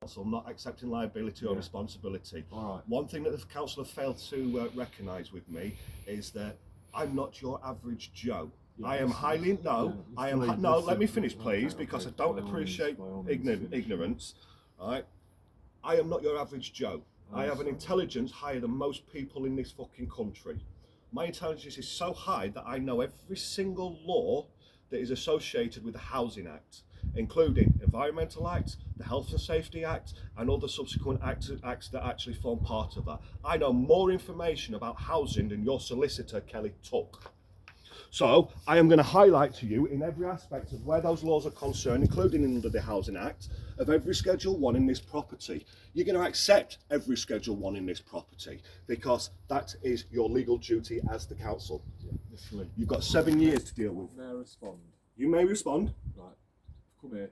council not accepting liability or responsibility. All right. One thing that the council have failed to recognise with me is that I'm not your average Joe. I am highly let me finish, please, because I don't appreciate ignorance. Right? I am not your average Joe. I have an intelligence higher than most people in this fucking country. My intelligence is so high that I know every single law that is associated with the Housing Act, including Environmental Act, the Health and Safety Act, and other subsequent acts that actually form part of that. I know more information about housing than your solicitor, Kelly, took. So I am going to highlight to you in every aspect of where those laws are concerned, including under the Housing Act, of every Schedule 1 in this property. You're going to accept every Schedule 1 in this property because that is your legal duty as the council. Yeah, you've got 7 years to deal with. May I respond? You may respond. Right. Come here.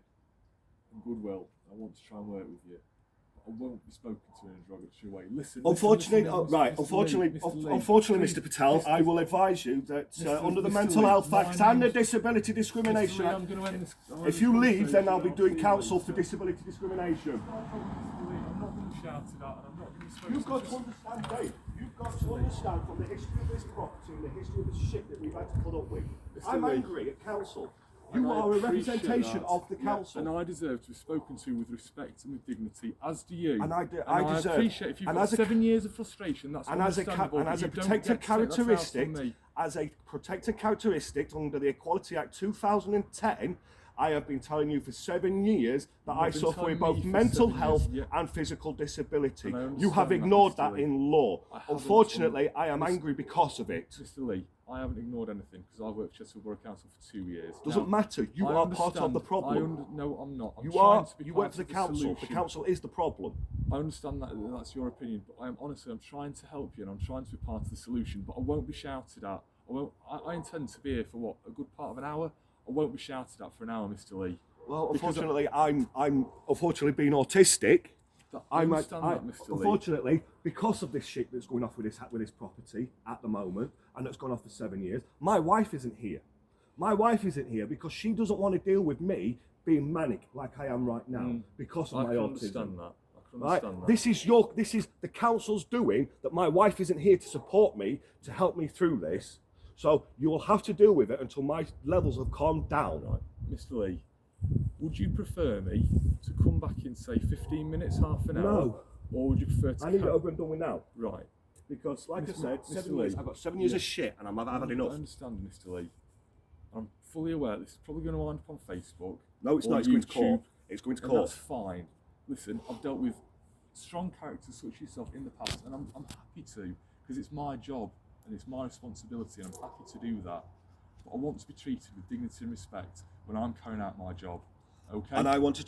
In goodwill. I want to try and work with you. I won't be spoken to in a derogatory way. Unfortunately, Mr. Patel, I will advise you that under the Mental Health Act and the Disability Discrimination Act, if you leave, then I'll be doing counsel for disability discrimination. I'm not being shouted at, and I'm not being spoken to. You've got to understand, Dave. You've got to understand from the history of this property and the history of the shit that we've had to put up with. I'm angry at council. You are a representation of the council. And I deserve to be spoken to with respect and with dignity, as do you. And I appreciate if you've got 7 years of frustration, that's understandable. And as a protected characteristic under the Equality Act 2010, I have been telling you for 7 years that I suffer with both mental health and physical disability. You have ignored that in law. Unfortunately, I am angry because of it. Mr. Lee, I haven't ignored anything because I've worked for Chesterfield Borough Council for 2 years. Doesn't matter. You are part of the problem. No, I'm not. You work for the council. The council is the problem. I understand that that's your opinion, but I'm trying to help you and I'm trying to be part of the solution. But I won't be shouted at. I intend to be here for a good part of an hour. I won't be shouted at for an hour, Mr. Lee. Well, unfortunately, I'm unfortunately being autistic. Unfortunately, because of this shit that's going off with this property at the moment, and that's gone off for 7 years, my wife isn't here. My wife isn't here because she doesn't want to deal with me being manic like I am right now because of my autism. Understand that. I can understand that. This is the council's doing that. My wife isn't here to support me, to help me through this. So you will have to deal with it until my levels have calmed down. Right, Mr. Lee, would you prefer me to come back in, say, 15 minutes, half an hour? No. Or would you prefer to... I need it over and done with now. Right. Because, like I said, 7 years, I've got 7 years of shit and I've had enough. I understand, Mr. Lee. I'm fully aware this is probably going to wind up on Facebook. No, it's not. It's going to court. It's going to court. That's fine. Listen, I've dealt with strong characters such as yourself in the past, and I'm happy to, because it's my job and it's my responsibility, and I'm happy to do that. But I want to be treated with dignity and respect when I'm carrying out my job. Okay. And I want to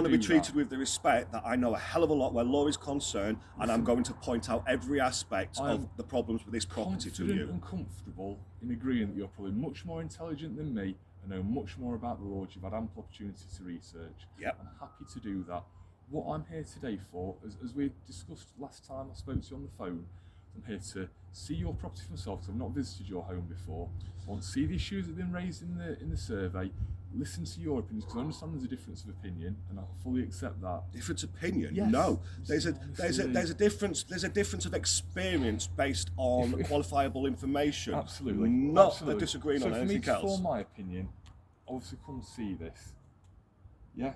be treated with the respect that I know a hell of a lot where law is concerned, and I'm going to point out every aspect of the problems with this property to you. I'm confident and comfortable in agreeing that you're probably much more intelligent than me and know much more about the laws. You've had ample opportunity to research. Yep. I'm happy to do that. What I'm here today for, as we discussed last time I spoke to you on the phone, I'm here to see your property for myself, because I've not visited your home before. I want to see the issues that have been raised in the survey, listen to your opinions, because I understand there's a difference of opinion, and I fully accept that. Difference of opinion? Yes. No. There's a difference of experience based on qualifiable information. Absolutely. Not disagreeing on anything else. So for me to form my opinion, obviously come see this. Yeah.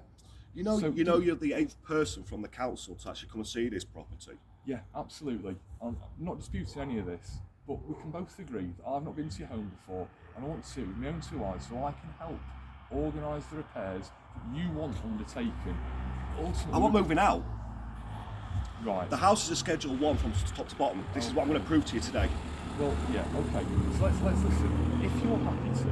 You know you're the 8th person from the council to actually come and see this property. Yeah, absolutely. I'm not disputing any of this, but we can both agree that I've not been to your home before, and I want to see it with my own 2 eyes so I can help organise the repairs that you want undertaken. Ultimately, I want moving out. Right. The house is a Schedule 1 from top to bottom. This is what I'm going to prove to you today. Well, yeah, okay. So let's listen. If you're happy to,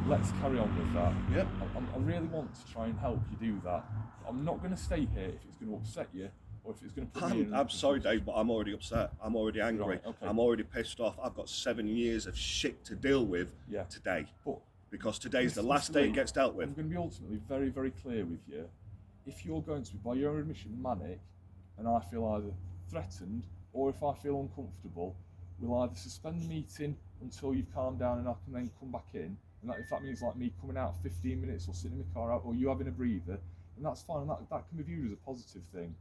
let's carry on with that. Yep. I really want to try and help you do that. I'm not going to stay here if it's going to upset you, or if it's going to put me in... I'm sorry, Dave, but I'm already upset. I'm already angry. Right, okay. I'm already pissed off. I've got 7 years of shit to deal with today. But because today's the last day it gets dealt with. I'm going to be ultimately very, very clear with you. If you're going to be, by your own admission, manic, and I feel either threatened, or if I feel uncomfortable, we'll either suspend the meeting until you've calmed down and I can then come back in. And if that means like me coming out 15 minutes or sitting in my car out, or you having a breather, and that's fine. And that can be viewed as a positive thing.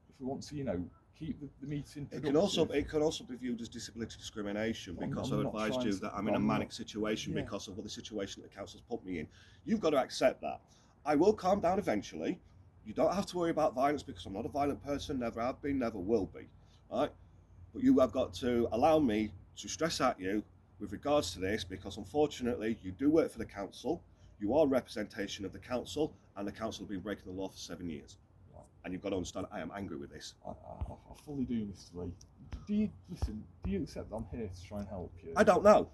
If we want to, keep the meeting It productive. can also be viewed as disability discrimination because I'm I've not advised trying you to- that I'm in a I'm manic not- situation yeah. because of what the situation that the council's put me in. You've got to accept that. I will calm down eventually. You don't have to worry about violence because I'm not a violent person, never have been, never will be. Right? But you have got to allow me to stress at you with regards to this because unfortunately you do work for the council, you are representation of the council, and the council have been breaking the law for 7 years. And you've got to understand I am angry with this. I fully do, Mr. Lee. Do you accept that I'm here to try and help you? I don't know.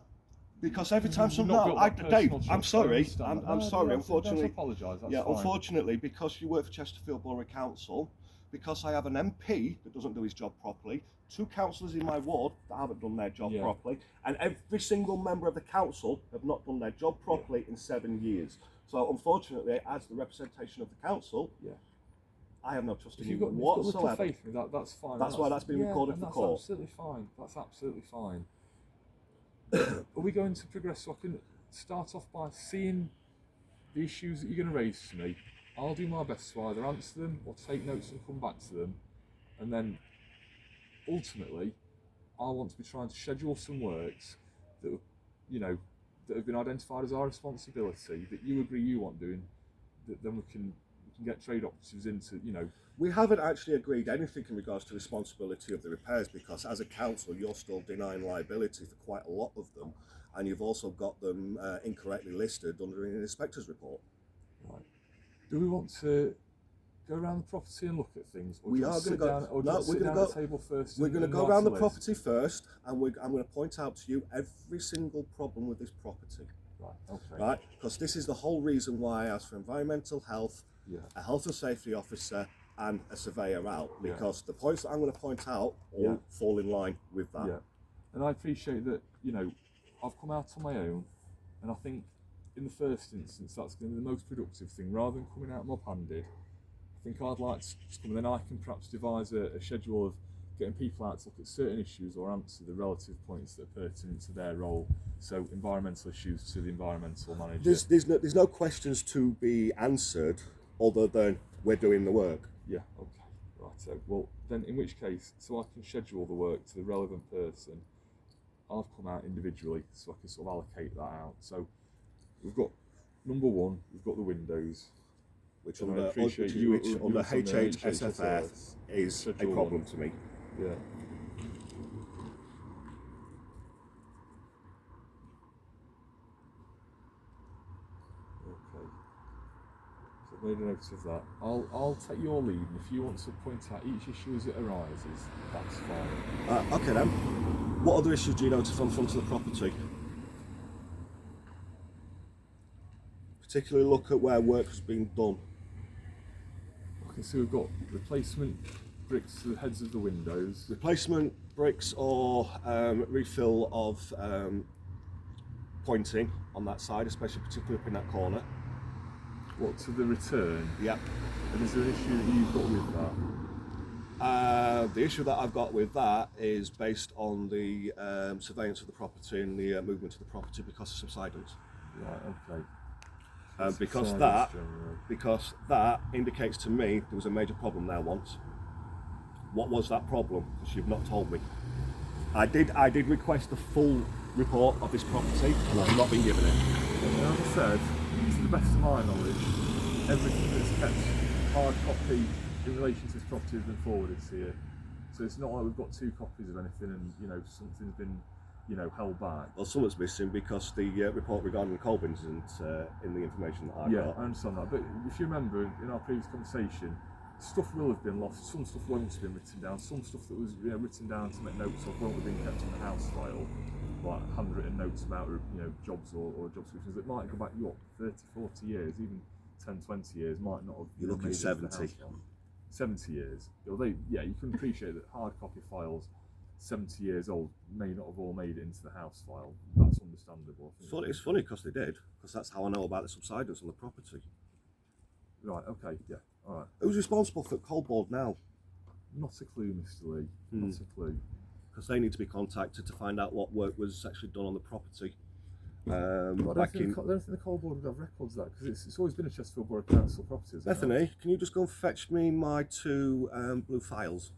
Because every time You've not built that Dave, personal I'm trust. sorry. I understand that. I'm No, sorry. don't Unfortunately, apologise. That's yeah. fine. Unfortunately, because you work for Chesterfield Borough Council, because I have an MP that doesn't do his job properly, 2 councillors in my ward that haven't done their job properly, and every single member of the council have not done their job properly in 7 years. So unfortunately, as the representation of the council, I have no trust in you whatsoever. If you've got little faith in me, that's fine. That's why that's been recorded for court. That's absolutely fine. That's absolutely fine. Are we going to progress so I can start off by seeing the issues that you're going to raise to me? I'll do my best to either answer them or take notes and come back to them. And then, ultimately, I want to be trying to schedule some works that, that have been identified as our responsibility, that you agree you want doing, that then we can get trade operatives into, We haven't actually agreed anything in regards to responsibility of the repairs because as a council you're still denying liability for quite a lot of them, and you've also got them incorrectly listed under an inspector's report. Right. Do we want to go around the property and look at things? Or We are going to go. No, we're going to go at the table first. We're going to go around the property first, and I'm going to point out to you every single problem with this property. Right. Okay. Right, because this is the whole reason why I asked for environmental health, a health and safety officer, and a surveyor out. Because the points that I'm going to point out all fall in line with that. Yeah. And I appreciate that. I've come out on my own, and I think in the first instance that's going to be the most productive thing rather than coming out mob-handed. I think I'd like to come, and then I can perhaps devise a schedule of getting people out to look at certain issues or answer the relative points that are pertinent to their role. So environmental issues to the environmental manager. There's no questions to be answered other than we're doing the work. Yeah. Okay. Right. So well, then in which case, so I can schedule the work to the relevant person. I've come out individually, so I can sort of allocate that out. So we've got number 1. We've got the windows. Which under HHSFF is a problem to me. Yeah. Okay. So I've made a note of that. I'll take your lead, and if you want to point out each issue as it arises, that's fine. Okay then. What other issues do you notice on the front of the property? Particularly look at where work has been done. Okay, so we've got replacement bricks to the heads of the windows. Replacement bricks or refill of pointing on that side, especially particularly up in that corner. What, to the return? Yep. And is there an issue that you've got with that? The issue that I've got with that is based on the surveillance of the property and the movement of the property because of subsidence. Right, okay. Because that indicates to me there was a major problem there once. What was that problem? Because you've not told me. I did request the full report of this property and I've not been given it. And as I said, to the best of my knowledge, everything that's kept hard copy in relation to this property has been forwarded to you. So it's not like we've got 2 copies of anything and something's been held back. Well, something's missing because the report regarding the coal bins isn't in the information that I've got. Yeah, I understand that. But if you remember in our previous conversation, stuff will have been lost. Some stuff won't have been written down. Some stuff that was written down to make notes of won't have been kept in the house file, like handwritten notes about jobs or job descriptions that might go back 30, 40 years, even 10, 20 years. Might not have. You're looking at 70. 70 years. Although, you can appreciate that hard copy files 70 years old may not have all made it into the house file. That's understandable. It's funny because they did, because that's how I know about the subsidence on the property. Right, okay, yeah, alright. Who's responsible for coal board now? Not a clue, Mr. Lee, not a clue. Because they need to be contacted to find out what work was actually done on the property. I don't think the Coal Board would have records of that, because it's always been a Chesterfield Borough Council property, isn't it? Bethany, can you just go and fetch me my 2 blue files?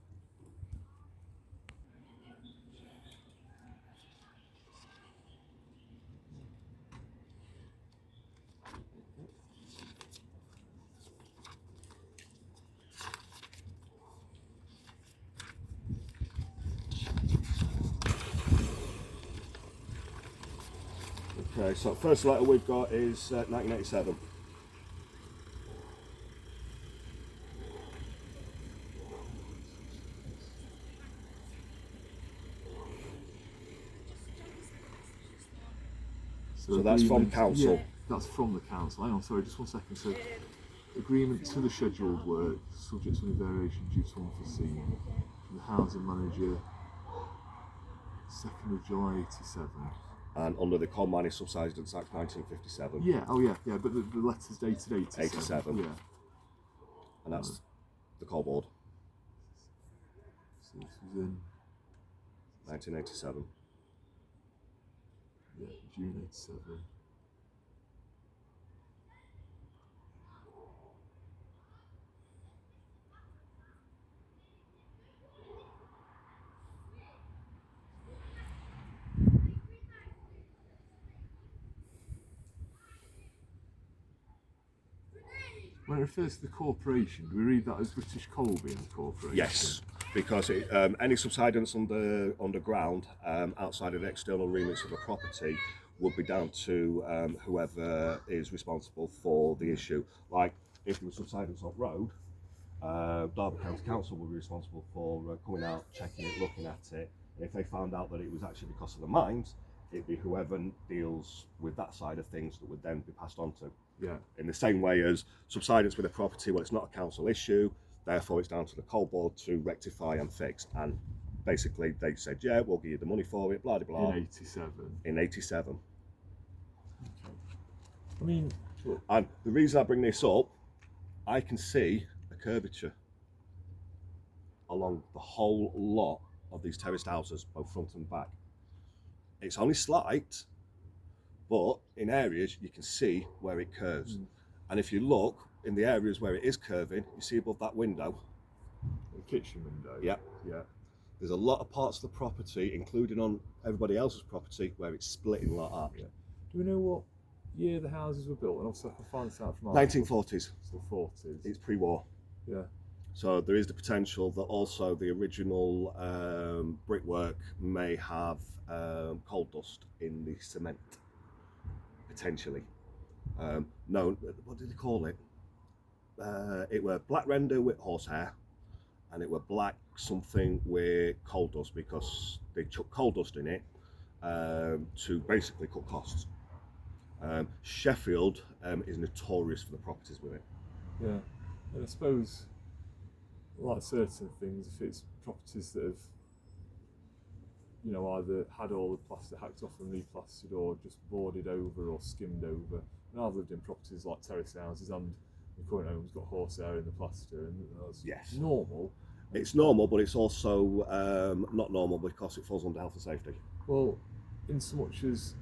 Okay, so first letter we've got is 1987. So that's from council. Yeah, that's from the council. Hang on, sorry, just 1 second. So, agreement to the scheduled work, subject to any variation due to unforeseen, from the housing manager, 2nd of July 87. And under the Coal Mining Subsidence Act 1957. Yeah, oh yeah, but the letter's dated 87. 87. Yeah. And that's the Coal Board. So this was in 1987. Yeah, June 87. When it refers to the corporation, do we read that as British Coal being the corporation? Yes, because any subsidence underground outside of the external remits of the property would be down to whoever is responsible for the issue. Like if there was subsidence on road, Derby County Council would be responsible for coming out, checking it, looking at it. And if they found out that it was actually because of the mines, it'd be whoever deals with that side of things that would then be passed on to. Yeah. In the same way as subsidence with a property, well, it's not a council issue, therefore it's down to the Coal Board to rectify and fix. And basically they said, yeah, we'll give you the money for it, blah, blah, blah. In 87. In 87. Okay. I mean, look. And the reason I bring this up, I can see a curvature along the whole lot of these terraced houses, both front and back. It's only slight, but in areas you can see where it curves. And if you look in the areas where it is curving, you see above that window. The kitchen window. Yep. Yeah. There's a lot of parts of the property, including on everybody else's property, where it's splitting like that. Yeah. Do we know what year the houses were built? And also I can find this out from 1940s. So 40s. It's pre-war. Yeah. So there is the potential that also the original brickwork may have coal dust in the cement, potentially. No, what did they call it? It were black render with horsehair, and it were black something with coal dust, because they chuck coal dust in it to basically cut costs. Sheffield is notorious for the properties with it. Yeah, and I suppose, like certain things, if it's properties that have, you know, either had all the plaster hacked off and replastered, or just boarded over or skimmed over. And I've lived in properties like terrace houses, and the current home's got horsehair in the plaster, and that's normal. It's normal, but it's also not normal because it falls under health and safety. Well, in so much as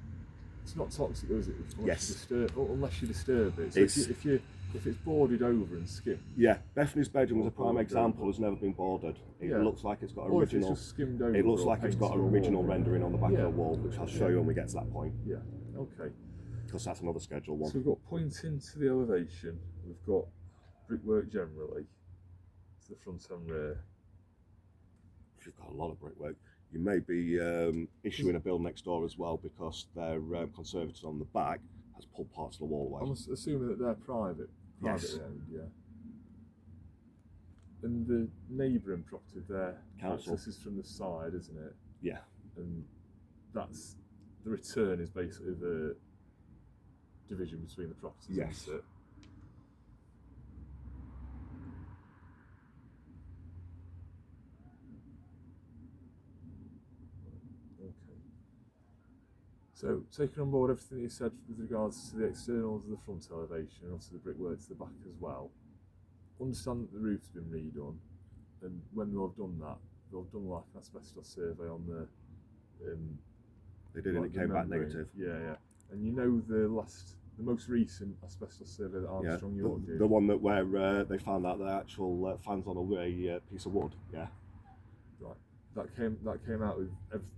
it's not toxic, is it? Yes. Unless you disturb it. So if it's boarded over and skimmed. Yeah, Bethany's bedroom was a prime example. Has never been boarded. It looks like it's got original. Or if it's just skimmed over. It looks like it's got original rendering on the back of the wall, which I'll show you when we get to that point. Yeah. Okay. Because that's another schedule one. So we've got pointing to the elevation. We've got brickwork generally to the front and rear. You've got a lot of brickwork. You may be issuing a bill next door as well, because their conservatory on the back has pulled parts of the wall away. I'm assuming that they're privately owned, yeah. And the neighbouring property there, council, access is from the side, isn't it? Yeah. And that's the return is basically the division between the properties. Yes. Isn't it? So, taking on board everything that you said with regards to the externals of the front elevation and also the brickwork to the back as well, understand that the roof's been redone, and when they've done that, they've done like an asbestos survey on the. They did, and it came back negative. Yeah, yeah. And you know the most recent asbestos survey that Armstrong York did? The one where they found out the actual fans on a piece of wood, yeah. Right. That came out with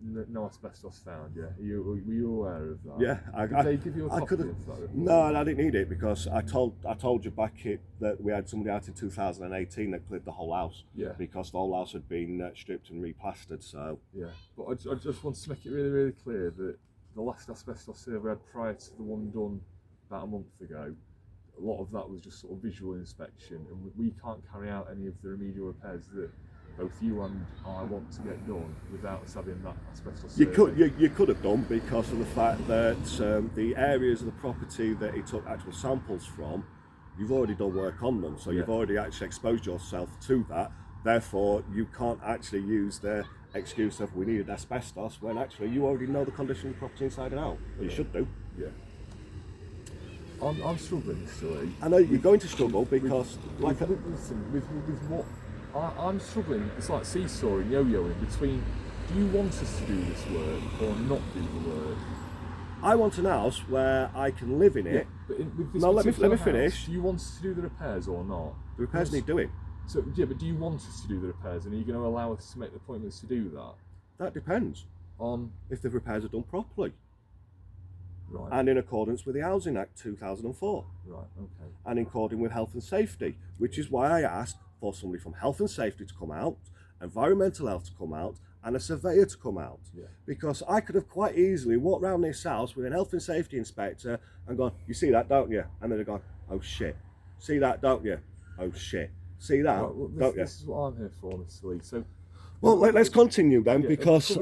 no asbestos found, yeah? Were you aware of that? Yeah. Did they give you a copy of that report? No, I didn't need it because I told you back that we had somebody out in 2018 that cleared the whole house. Yeah. Because the whole house had been stripped and replastered, so... Yeah, but I just want to make it really, really clear that the last asbestos survey I had prior to the one done about a month ago, a lot of that was just sort of visual inspection, and we can't carry out any of the remedial repairs that both you and I want to get done without us having that asbestos survey. You could have done because of the fact that the areas of the property that he took actual samples from, you've already done work on them, so you've already actually exposed yourself to that. Therefore, you can't actually use the excuse of we needed asbestos when actually you already know the condition of the property inside and out. Well, you should do. Yeah. I'm struggling still. I know you're going to struggle because, with what I'm struggling. It's like seesawing, yo-yoing between. Do you want us to do this work or not do the work? I want an house where I can live in it. But with this let me house, finish. Do you want us to do the repairs or not? The repairs need doing. So yeah, but do you want us to do the repairs, and are you going to allow us to make the appointments to do that? That depends on if the repairs are done properly. Right. And in accordance with the Housing Act 2004. Right, okay. And in accordance with health and safety, which is why I asked for somebody from health and safety to come out, environmental health to come out, and a surveyor to come out. Yeah. Because I could have quite easily walked around this house with an health and safety inspector and gone, you see that, don't you? And then they've gone, oh shit. See that, don't you? Oh shit. See that, don't you? This is what I'm here for, Mr. Lee. So, well, let's continue then, because you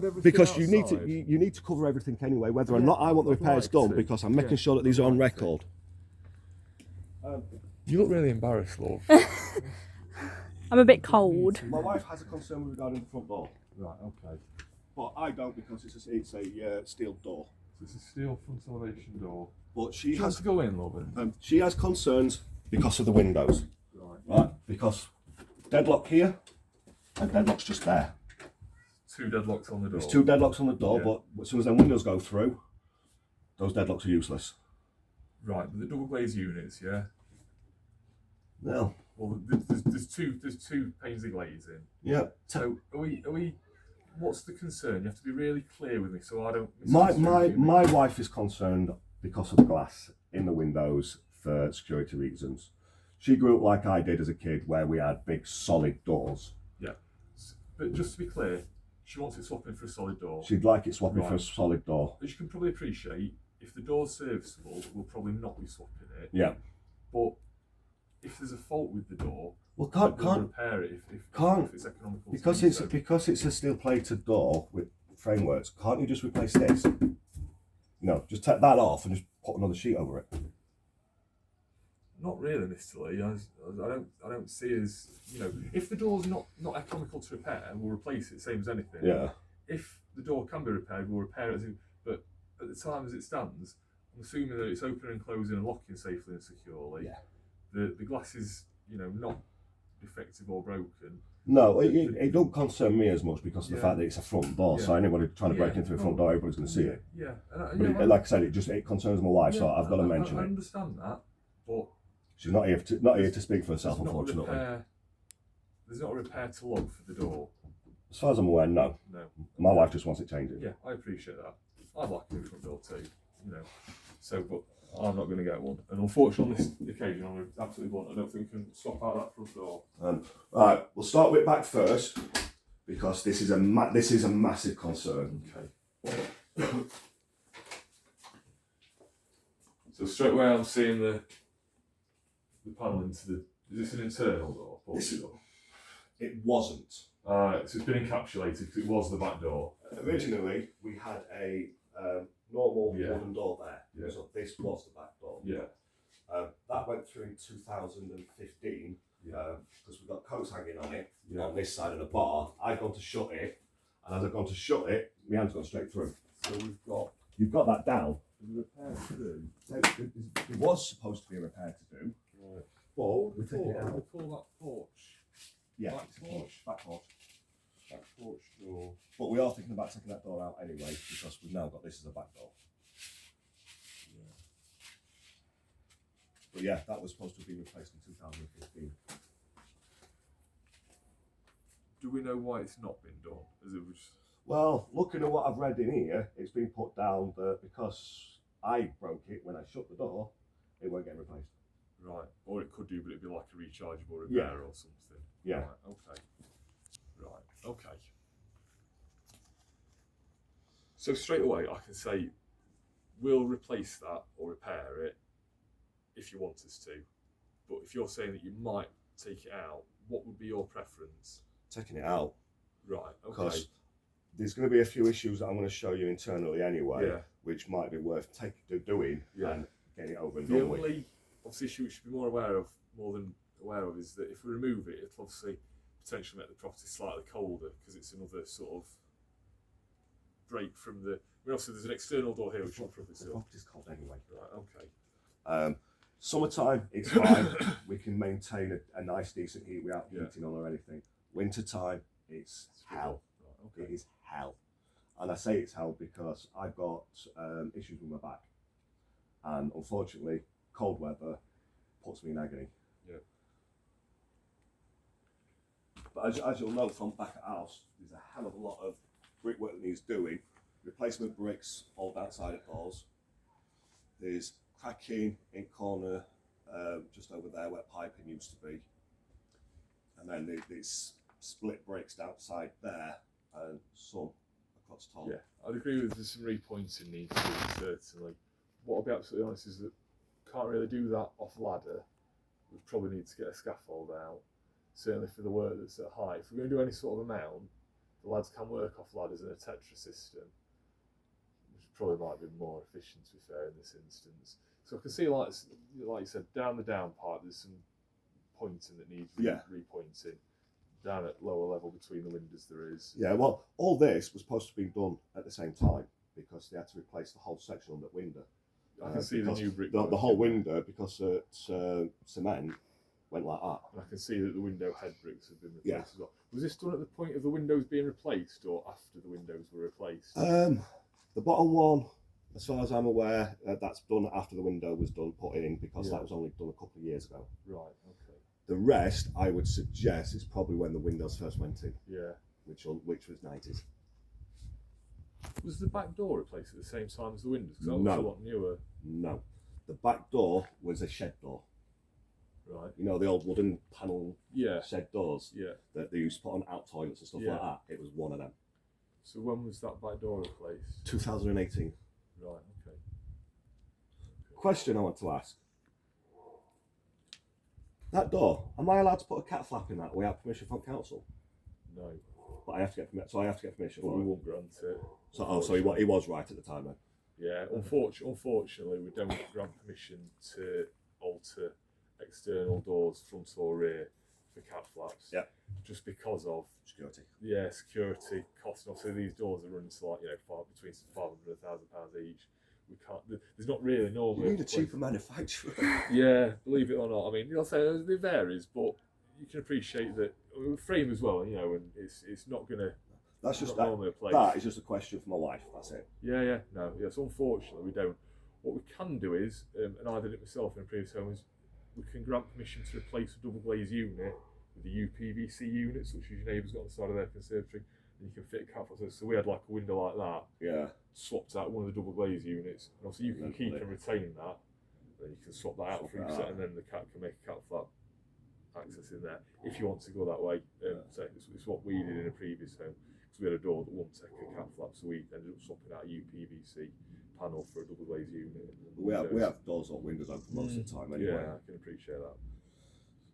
outside. need to cover everything anyway, whether or not I want the repairs done, because I'm making sure that these are on record. You look really embarrassed, love. I'm a bit cold. My wife has a concern regarding the front door. Right, okay. But I don't, because it's a steel door. So it's a steel front elevation door. But she has to go in, love. She has concerns because of the windows. Right, because deadlock here and deadlock's just there. 2 deadlocks on the door. There's 2 deadlocks on the door, but as soon as them windows go through, those deadlocks are useless. Right, but the double glazed units, yeah. No. Well, there's two panes of glazing. Yeah. So are we? What's the concern? You have to be really clear with me, so I don't. My wife is concerned because of the glass in the windows for security reasons. She grew up like I did as a kid, where we had big solid doors. Yeah, but just to be clear, she wants it swapping for a solid door. She'd like it swapping for a solid door. As you can probably appreciate, if the door's serviceable, we'll probably not be swapping it. Yeah. But if there's a fault with the door, well, can't repair it if it's economical. Because it's a steel plated door with frameworks. Can't you just replace this? No, just take that off and just put another sheet over it. Not really, Mr. Lee. I don't see as, if the door's not economical to repair, we'll replace it, same as anything. Yeah. If the door can be repaired, we'll repair it. But at the time as it stands, I'm assuming that it's open and closing and locking safely and securely. Yeah. The glass is, not defective or broken. No, it don't concern me as much because of the fact that it's a front door. Yeah. So anybody trying to break into a front door, everybody's going to see it. Yeah. But like I said, it concerns my wife, so I've got to mention I it. understand that, but she's not here to speak for herself, unfortunately. There's not a repair to log for the door. As far as I'm aware, no. No. My wife just wants it changing. Yeah, I appreciate that. I'd like a new front door too, So, but I'm not going to get one. And unfortunately, on this occasion, I'm absolutely blunt. I don't think we can swap out that front door. Right, we'll start with back first because this is a massive concern. Okay. So straight away, I'm seeing the panel into the. Is this an internal door? It wasn't. So it's been encapsulated because it was the back door. Originally, we had a normal wooden door there. Yeah. So this was the back door. Yeah. That went through in 2015 because we've got coats hanging on it on this side of the bar. I've gone to shut it, and as I've gone to shut it, my hand's gone straight through. So you've got that down. the repair to do. It was supposed to be a repair to do, Right. but we took it I out. call that porch. Yeah, Back porch. back porch. Back porch door. But we are thinking about taking that door out anyway because we've now got this as a back door. But yeah, that was supposed to have been replaced in 2015. Do we know why it's not been done? As it was. Well, looking at what I've read in here, it's been put down that because I broke it when I shut the door, it won't get replaced. Right, or it could do, but it'd be like a rechargeable repair Yeah. or something. Yeah. Right, okay. Right, okay. So straight away, I can say, we'll replace that or repair it if you want us to. But if you're saying that you might take it out, what would be your preference? Taking it out. Right, okay. Because there's going to be a few issues that I'm going to show you internally anyway, Yeah. which might be worth doing Yeah. and getting it over and The done with. only obviously issue we should be more than aware of, is that if we remove it, it'll obviously potentially make the property slightly colder because it's another sort of break from the. I mean, obviously there's an external door here which will probably The still. property's cold anyway. Right, okay. Summertime, it's fine. We can maintain a nice, decent heat without Yeah. heating on or anything. Wintertime, it's hell. Right, okay. It is hell. And I say it's hell because I've got issues with my back. And unfortunately, cold weather puts me in agony. Yeah. But as you'll know from back at house, there's a hell of a lot of brickwork that needs doing. Replacement bricks all outside of doors. There's cracking in corner just over there where piping used to be. And then there's split bricks outside there and some across top. Yeah, I'd agree with there's some repointing needs to do, certainly. What I'll be absolutely honest is that can't really do that off ladder. We probably need to get a scaffold out, certainly for the work that's at height. If we're going to do any sort of amount, the lads can work off ladders in a tetra system, which probably might be more efficient, to be fair, in this instance. So I can see, like you said, down the down part, there's some pointing that needs repointing. Down at lower level between the windows there is. Yeah, well, all this was supposed to be done at the same time because they had to replace the whole section on that window. I can see the new brick. The whole window, because it's cement, went like that. And I can see that the window head bricks have been replaced Yeah. as well. Was this done at the point of the windows being replaced or after the windows were replaced? The bottom one, as far as I'm aware, that's done after the window was done, put in, because that was only done a couple of years ago. Right, okay. The rest, I would suggest, is probably when the windows first went in, Yeah. which was 90s. Was the back door replaced at the same time as the windows? Because that No. looks a lot newer. No. The back door was a shed door. Right. You know, the old wooden panel Yeah. shed doors Yeah. that they used to put on out toilets and stuff like that. It was one of them. So when was that back door replaced? 2018. Right, okay. Question I want to ask. That door, am I allowed to put a cat flap in that without permission from council? No. But I have to get permission. So I have to get permission. But for we it. won't grant it. So he was right at the time then. Yeah, unfortunately, we don't grant permission to alter external doors, front or rear, for cat flaps. Yeah. Just because of Security. security costs. And obviously, these doors are running to like between £500 and £1,000 each. We can't. There's not really normally. You need a cheaper manufacturer. Yeah, believe it or not. I mean, I'll say it varies, but you can appreciate that frame as well. You know, and it's not gonna. That's just not normally a place. that is just a question for my wife. That's it. Yeah, no, yes. Unfortunately, we don't. What we can do is, and I did it myself in a previous home, is we can grant permission to replace a double glazed unit with a UPVC unit, such as your neighbour's got on the side of their conservatory, and you can fit a cat flap. So we had like a window like that. Yeah. Swapped out one of the double glazed units, and obviously you can Lovely. keep and retain that. Then you can swap that out Swap for it each set, out. and then the cat can make a cat flap access in there if you want to go that way. So it's what we did in a previous home. So we had a door that wouldn't take a cat flap, so we ended up swapping out a UPVC panel for a double glazed unit. We have doors or windows open most of the time anyway. Yeah, I can appreciate that.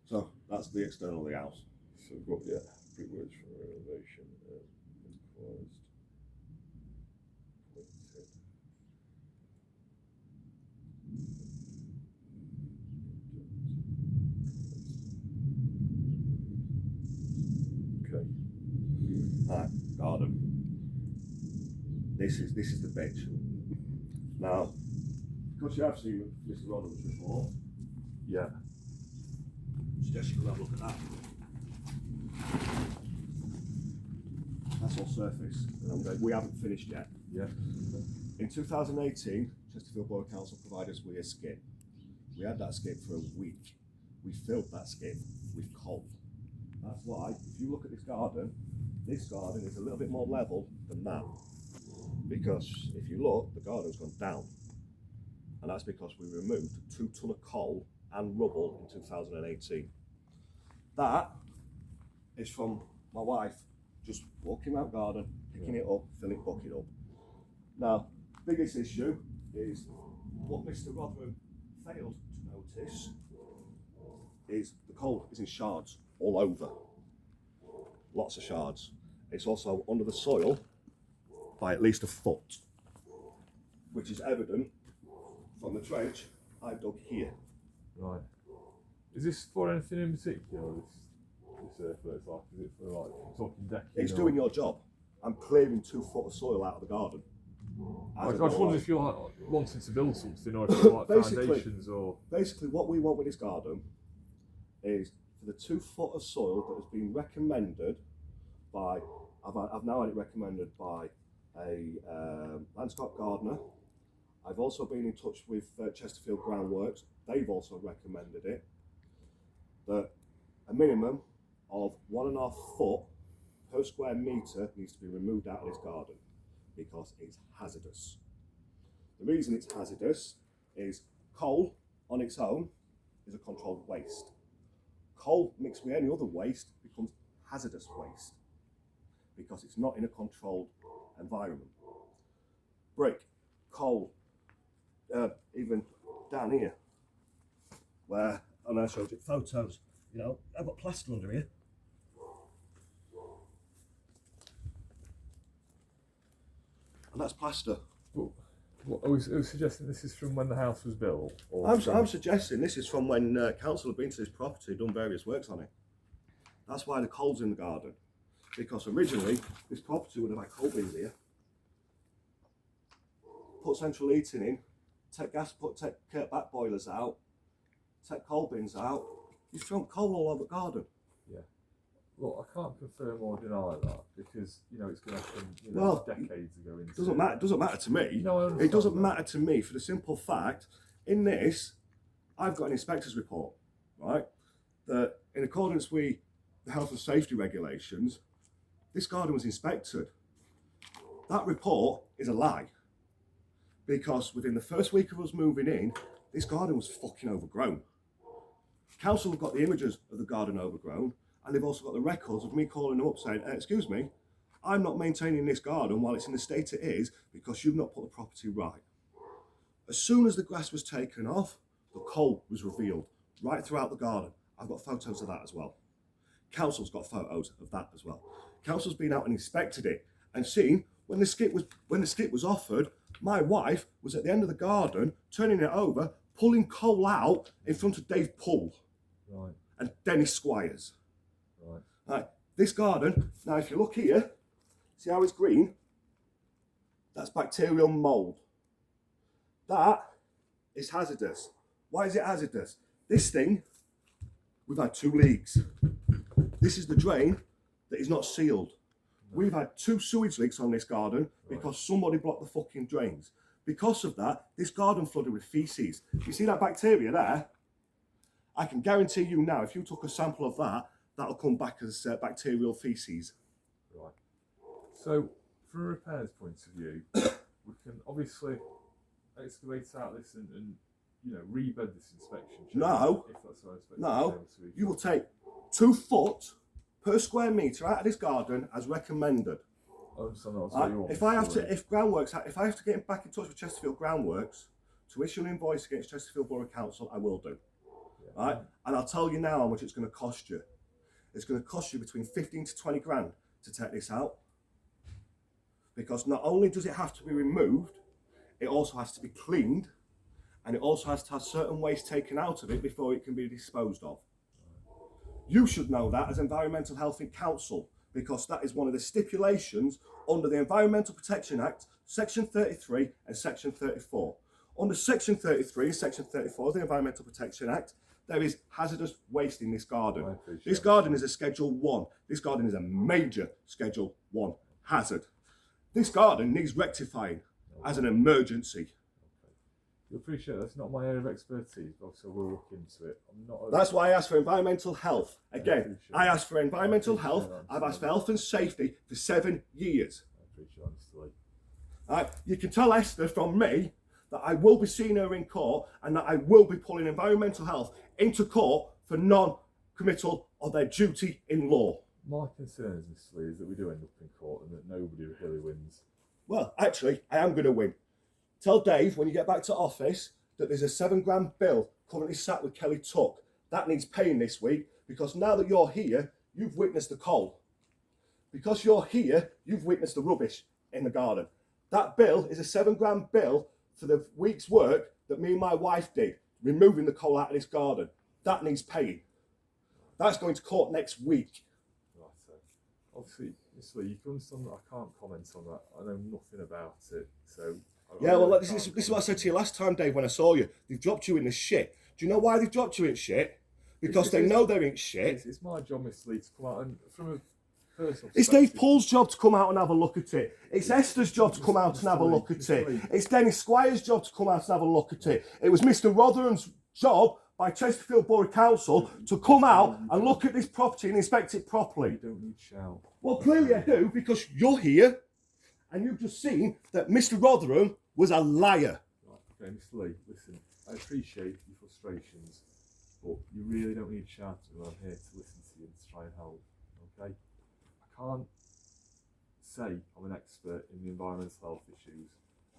So that's the external of the house. So we've got brickworks from renovation closed. Pointed. Okay. Right, garden. This is the bitch. Now, because you have seen Mr. Rodhams before, Yeah. I suggest you go have a look at that. That's all surface. Okay. We haven't finished yet. Yeah. In 2018, Chesterfield Borough Council provided us with a skip. We had that skip for a week. We filled that skip with coal. That's why, if you look at this garden is a little bit more level than that. Because if you look, the garden's gone down. And that's because we removed 2 ton of coal and rubble in 2018. That is from my wife just walking around garden, picking it up, filling the bucket up. Now, biggest issue is what Mr. Rotherham failed to notice is the coal is in shards all over. Lots of shards. It's also under the soil by at least a foot, which is evident from the trench I dug here. Right. Is this for anything in particular? This earthworks, like, is it for like talking decking? It's doing your job. I'm clearing 2 foot of soil out of the garden. I just wondered if you're like wanting to build something, or if you're like foundations, or. Basically, what we want with this garden is for the 2 foot of soil that has been recommended by. I've now had it recommended by a landscape gardener. I've also been in touch with Chesterfield Groundworks. They've also recommended it. That a minimum of 1.5 foot per square metre needs to be removed out of this garden because it's hazardous. The reason it's hazardous is coal on its own is a controlled waste. Coal mixed with any other waste becomes hazardous waste because it's not in a controlled environment. Brick, coal, even down here, where, and I showed you photos, you know, I've got plaster under here. And that's plaster. What, are we suggesting this is from when the house was built? Or I'm suggesting this is from when council have been to this property, done various works on it. That's why the coal's in the garden. Because originally, this property would have had coal bins here. Put central heating in, take back boilers out, take coal bins out. You've thrown coal all over the garden. Yeah. Well, I can't confirm or deny that because you know it's going to happen decades ago. It doesn't matter to me. No, I understand it doesn't that. matter to me for the simple fact, in this, I've got an inspector's report, right? That in accordance with the health and safety regulations, this garden was inspected. That report is a lie. Because within the first week of us moving in, this garden was fucking overgrown. Council have got the images of the garden overgrown, and they've also got the records of me calling them up saying, excuse me, I'm not maintaining this garden while it's in the state it is because you've not put the property right. As soon as the grass was taken off, the coal was revealed right throughout the garden. I've got photos of that as well. Council's got photos of that as well. Council's been out and inspected it and seen when the skip was offered, my wife was at the end of the garden, turning it over, pulling coal out in front of Dave Pull and Dennis Squires. Right. This garden, now if you look here, see how it's green? That's bacterial mould. That is hazardous. Why is it hazardous? This thing, we've had 2 leaks. This is the drain that is not sealed. We've had 2 sewage leaks on this garden because somebody blocked the fucking drains. Because of that, this garden flooded with feces. You see that bacteria there? I can guarantee you now, if you took a sample of that, that'll come back as bacterial feces. Right. So, from a repairs point of view, we can obviously excavate out this and you know, rebed this inspection. No. If that's what I expect. No. You will take 2 foot per square metre out of this garden as recommended. I understand that's what you want. If I have to get back in touch with Chesterfield Groundworks to issue an invoice against Chesterfield Borough Council, I will do. Yeah. Right? And I'll tell you now how much it's going to cost you. It's going to cost you between 15 to 20 grand to take this out. Because not only does it have to be removed, it also has to be cleaned, and it also has to have certain waste taken out of it before it can be disposed of. You should know that as Environmental Health in Council, because that is one of the stipulations under the Environmental Protection Act, Section 33 and Section 34. Under Section 33 and Section 34 of the Environmental Protection Act, there is hazardous waste in this garden. This garden is a Schedule 1. This garden is a major Schedule 1 hazard. This garden needs rectifying as an emergency. You appreciate that's not my area of expertise, but obviously we'll look into it. I'm not. That's why I asked for environmental health. Again, I asked for environmental appreciate health. that, I've asked for health and safety for 7 years. I appreciate honestly. You can tell Esther from me that I will be seeing her in court and that I will be pulling environmental health into court for non-committal of their duty in law. My concern is, Mr. Lee, is that we do end up in court and that nobody really wins. Well, actually, I am going to win. Tell Dave when you get back to office that there's a £7,000 bill currently sat with Kelly Tuck. That needs paying this week because now that you're here, you've witnessed the coal. Because you're here, you've witnessed the rubbish in the garden. That bill is a £7,000 bill for the week's work that me and my wife did, removing the coal out of this garden. That needs paying. That's going to court next week. Right, so obviously, Mr. Lee, you can understand that I can't comment on that. I know nothing about it, so... Yeah, well, this is what I said to you last time, Dave, when I saw you. They've dropped you in the shit. Do you know why they've dropped you in shit? Because they know they're in shit. It's my job, Mr. Lee, to come out and from a personal It's Dave Paul's job to come out and have a look at it. It's Esther's job to come out and have a look at it. It's Dennis Squire's job to come out and have a look at it. It was Mr. Rotherham's job by Chesterfield Borough Council to come out and look at this property and inspect it properly. You don't need shout. Well, clearly I do, because you're here and you've just seen that Mr. Rotherham was a liar. Right, okay, Mr. Lee, listen, I appreciate your frustrations, but you really don't need shouting. I'm here to listen to you and to try and help, okay? I can't say I'm an expert in the environmental health issues.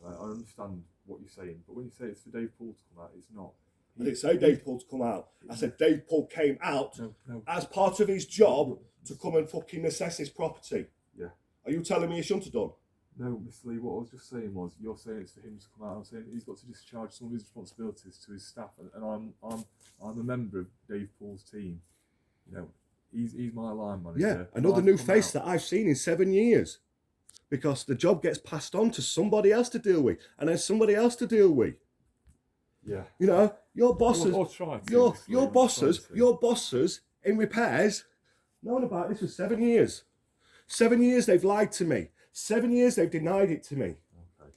I understand what you're saying, but when you say it's for Dave Paul to come out, it's not. I didn't say Dave Paul to come out. I said Dave Paul came out as part of his job to come and fucking assess his property. Yeah. Are you telling me he shouldn't have done? No, Mr. Lee, what I was just saying was, you're saying it's for him to come out. I'm saying he's got to discharge some of his responsibilities to his staff, and I'm a member of Dave Paul's team. You know, he's my line manager. Yeah, another new face that I've seen in 7 years, because the job gets passed on to somebody else to deal with, and then somebody else to deal with. Yeah. You know, your bosses, Or try to, your bosses in repairs, known about this for 7 years. 7 years they've lied to me. 7 years they've denied it to me. Okay.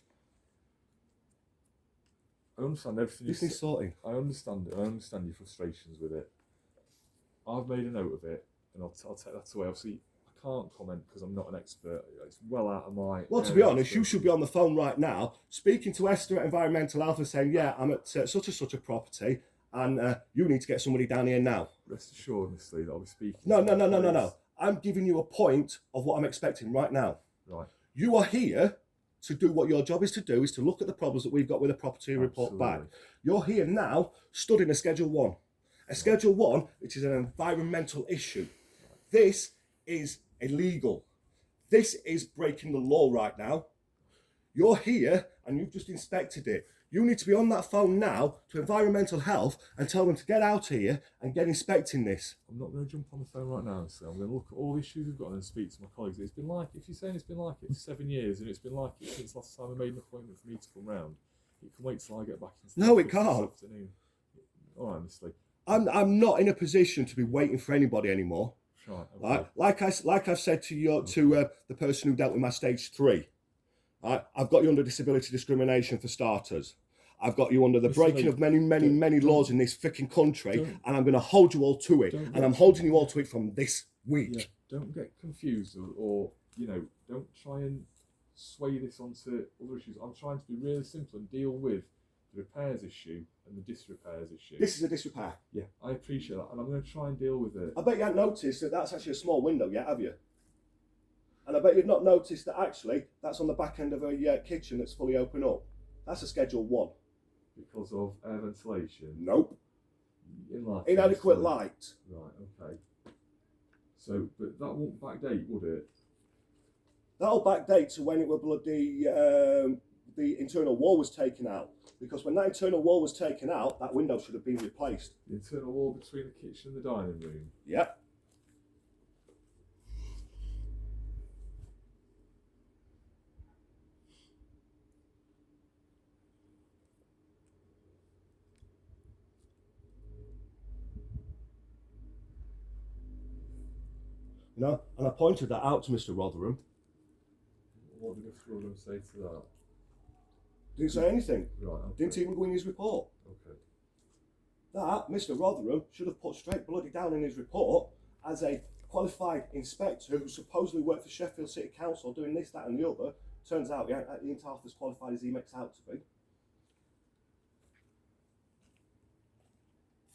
I understand everything. This is sorting. I understand it. I understand your frustrations with it. I've made a note of it, and I'll take that away. Obviously, I can't comment because I'm not an expert. It's well out of my. Well, to be honest, you should be on the phone right now, speaking to Esther at Environmental Health and saying, "Yeah, I'm at such and such a property, and you need to get somebody down here now." Rest assured, Mr. Lee, that I'll be speaking. No. I'm giving you a point of what I'm expecting right now. Right. You are here to do what your job is to do, is to look at the problems that we've got with the property and report back. You're here now studying a Schedule 1. A Schedule 1, which is an environmental issue. This is illegal. This is breaking the law right now. You're here and you've just inspected it. You need to be on that phone now to Environmental Health and tell them to get out here and get inspecting this. I'm not going to jump on the phone right now, so I'm going to look at all the issues we've got and then speak to my colleagues. It's been like, if you're saying it's been like it for 7 years and it's been like it since last time I made an appointment for me to come round, it can wait till I get back into the No, it office can't. this afternoon. All right, Mr. Lee. I'm not in a position to be waiting for anybody anymore. Right, Okay. Like I've said to the person who dealt with my stage 3. I've got you under disability discrimination for starters. I've got you under the breaking of many laws in this freaking country, and I'm going to hold you all to it. And I'm holding you all to it from this week. Yeah, don't get confused or don't try and sway this onto other issues. I'm trying to be really simple and deal with the repairs issue and the disrepairs issue. This is a disrepair. Yeah, I appreciate that, and I'm going to try and deal with it. I bet you haven't noticed that that's actually a small window yet, have you? And I bet you've not noticed that actually that's on the back end of a kitchen that's fully open up. That's a Schedule 1. Because of air ventilation? Nope. Inadequate light. Right, okay. So, but that won't backdate, would it? That'll backdate to when it were bloody, the internal wall was taken out. Because when that internal wall was taken out, that window should have been replaced. The internal wall between the kitchen and the dining room? Yep. You know, and I pointed that out to Mr. Rotherham. What did Mr. Rotherham say to that? Didn't say anything. Right. Okay. Didn't even go in his report. Okay. That Mr. Rotherham should have put straight bloody down in his report as a qualified inspector who supposedly worked for Sheffield City Council doing this, that and the other. Turns out he ain't half as qualified as he makes out to be.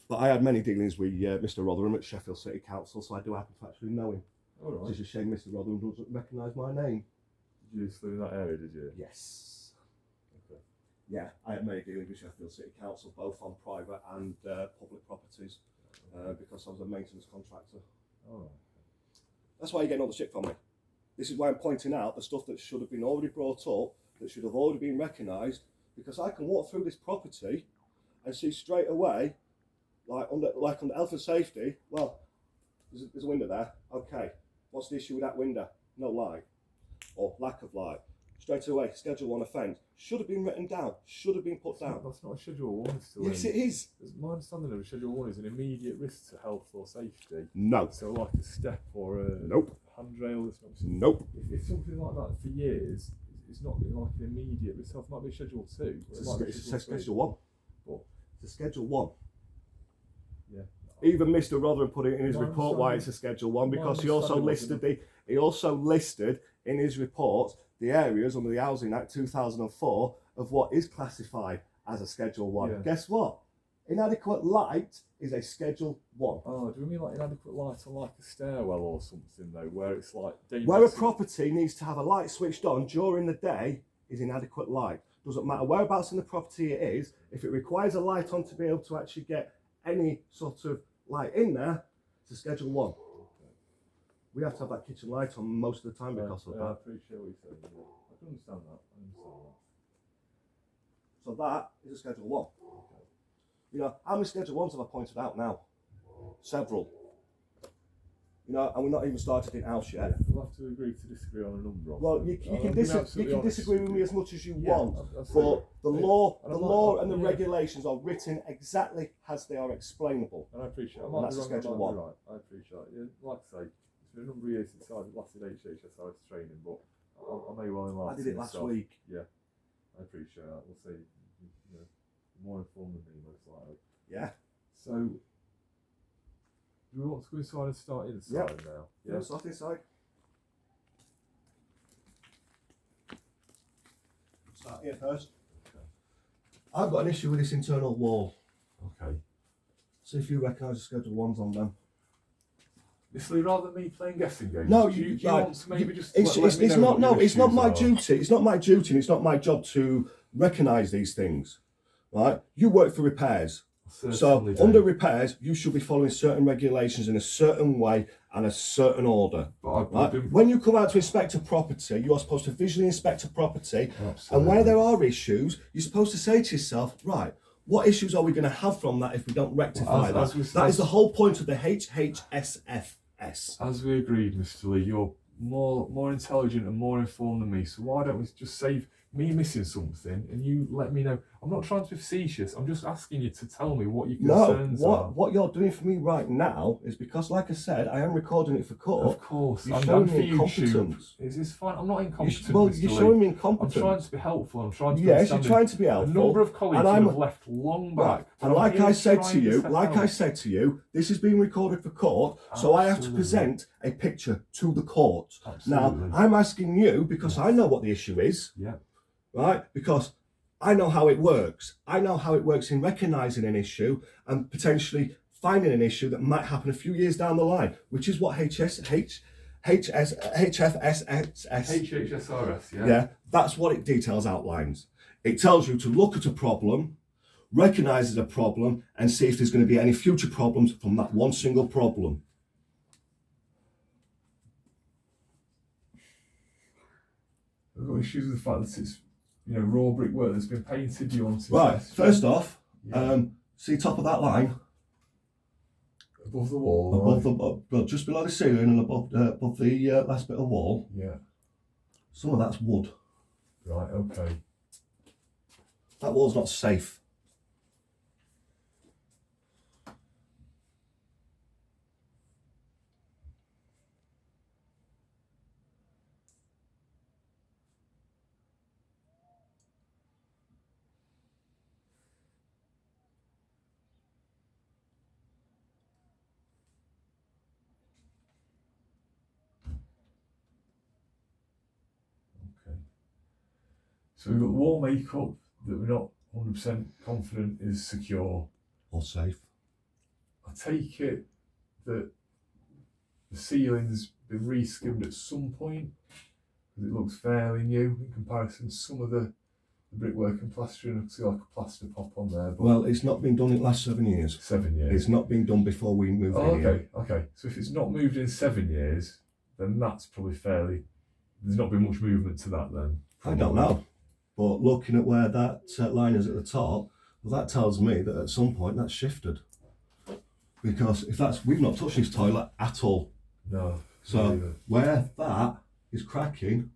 But I had many dealings with Mr. Rotherham at Sheffield City Council, so I do happen to actually know him. All right. It's just a shame Mr. Rotherham doesn't recognise my name. Did you live in that area, did you? Yes. Okay. Yeah, I had many dealings with Sheffield City Council, both on private and public properties, because I was a maintenance contractor. All right. That's why you're getting all the shit from me. This is why I'm pointing out the stuff that should have been already brought up, that should have already been recognised, because I can walk through this property and see straight away, like under health and safety, well, there's a window there. Okay, what's the issue with that window? No light, or lack of light. Straight away, Schedule 1 offence. Should have been written down, should have been put down. That's not a Schedule 1, still. Yes, it is. My understanding of a Schedule 1 is an immediate risk to health or safety. No. So like a step or a Nope. handrail, it's not. Nope. If something like that for years, it's not like an immediate risk. It might be a Schedule 2. It's a Schedule 1. But it's a Schedule 1. Yeah. Even Mr. Rotherham put it in his My report why it's a Schedule 1, because he also listed in his report the areas under the Housing Act 2004 of what is classified as a Schedule 1. Yeah. Guess what? Inadequate light is a Schedule 1. Oh, do you mean like inadequate light on like a stairwell or something though, where it's like dangerous? Where a property needs to have a light switched on during the day is inadequate light. Doesn't matter whereabouts in the property it is, if it requires a light on to be able to actually get any sort of light in there, it's a Schedule 1. We have to have that kitchen light on most of the time because of I that. appreciate what you're saying. Yeah. I can understand that. So that is a Schedule 1. You know, how many Schedule 1s have I pointed out now? Several. You know, and we're not even started in house yet. Yeah, we'll have to agree to disagree on a number of Well, them. you can Absolutely disagree with me as much as you Yeah, want, absolutely. but the law and the yeah. regulations are written exactly as they are explainable. And I appreciate it. I And might that's be a wrong, I Schedule might be 1. right. I appreciate it. Yeah, like I say, it's been a number of years since I lasted HHSRS training, but I may well have I did it last week. Yeah, I appreciate that. We'll see. You know, more informed than me, most likely. Yeah. So, do we want to go inside and start inside now? Yeah, start inside. Start here first. Okay. I've got an issue with this internal wall. Okay. See if you recognise the Schedule 1s on them. Mr. Lee, rather than me playing guessing games, No, do you like, want to maybe just it's let me it's know not what no your it's not issues my are? duty. It's not my duty. And it's not my job to recognise these things. Right? You work for repairs. So Certainly do. under repairs, you should be following certain regulations in a certain way and a certain order. But I've Right? been- When you come out to inspect a property, you are supposed to visually inspect a property, Absolutely. and where there are issues, you're supposed to say to yourself, right, what issues are we going to have from that if we don't rectify As we that? said- That is the whole point of the HHSFS. As we agreed, Mr. Lee, you're more intelligent and more informed than me, so why don't we just save me missing something and you let me know? I'm not trying to be facetious, I'm just asking you to tell me what your concerns are. What you're doing for me right now is because, like I said, I am recording it for court. Of course, You're I'm showing for me YouTube. incompetence. It's fine, I'm not incompetent, Well, Mr. you're Lee. showing me I'm incompetence. trying to be helpful, I'm trying to be Yes, you're understanding. trying to be helpful. A number of colleagues and would I'm have left long back. Right. but And I'm like here I said to trying you, help. this is being recorded for court, so I have to Absolutely. present a picture to the court. Absolutely. Now, I'm asking you because I know what the issue is, Yeah. right? Because I know how it works. I know how it works in recognising an issue and potentially finding an issue that might happen a few years down the line, which is what HFSS, HHSRS, yeah? yeah, that's what it details, outlines. It tells you to look at a problem, recognise a problem, and see if there's going to be any future problems from that one single problem. I've got issues with the fact that it's, raw brickwork that's been painted you onto. Right, first off, Yeah. see top of that line, Above the wall. above right? well, just below the ceiling and above the last bit of wall, Yeah. some of that's wood. Right, okay. That wall's not safe. Okay. So we've got wall makeup that we're not 100% confident is secure. Or safe. I take it that the ceiling's been re-skimmed at some point because it looks fairly new in comparison to some of the brickwork and plastering. I can see like a plaster pop on there. But Well, it's not been done in the last 7 years. 7 years. It's not been done before we moved in here. Okay. So if it's not moved in 7 years, then that's probably fairly. There's not been much movement to that then. I don't know. But looking at where that line is at the top, well, that tells me that at some point that's shifted. Because if that's, we've not touched this toilet at all. No. So where that is cracking,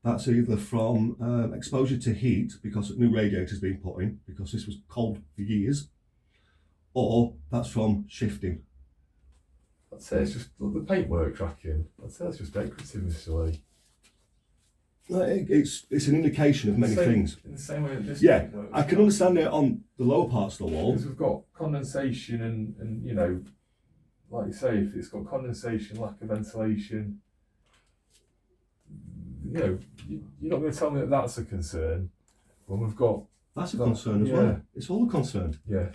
that's either from exposure to heat because new radiators being put in because this was cold for years, or that's from shifting. I'd say it's just the paintwork cracking. I'd say that's just decorative, Mr. Lee. It's an indication of many things. In the same way that this paintwork. I can understand it on the lower parts of the wall. Because we've got condensation and you know, like you say, if it's got condensation, lack of ventilation, you know, you're not going to tell me that that's a concern when we've got. That's a concern as well. It's all a concern. Yeah.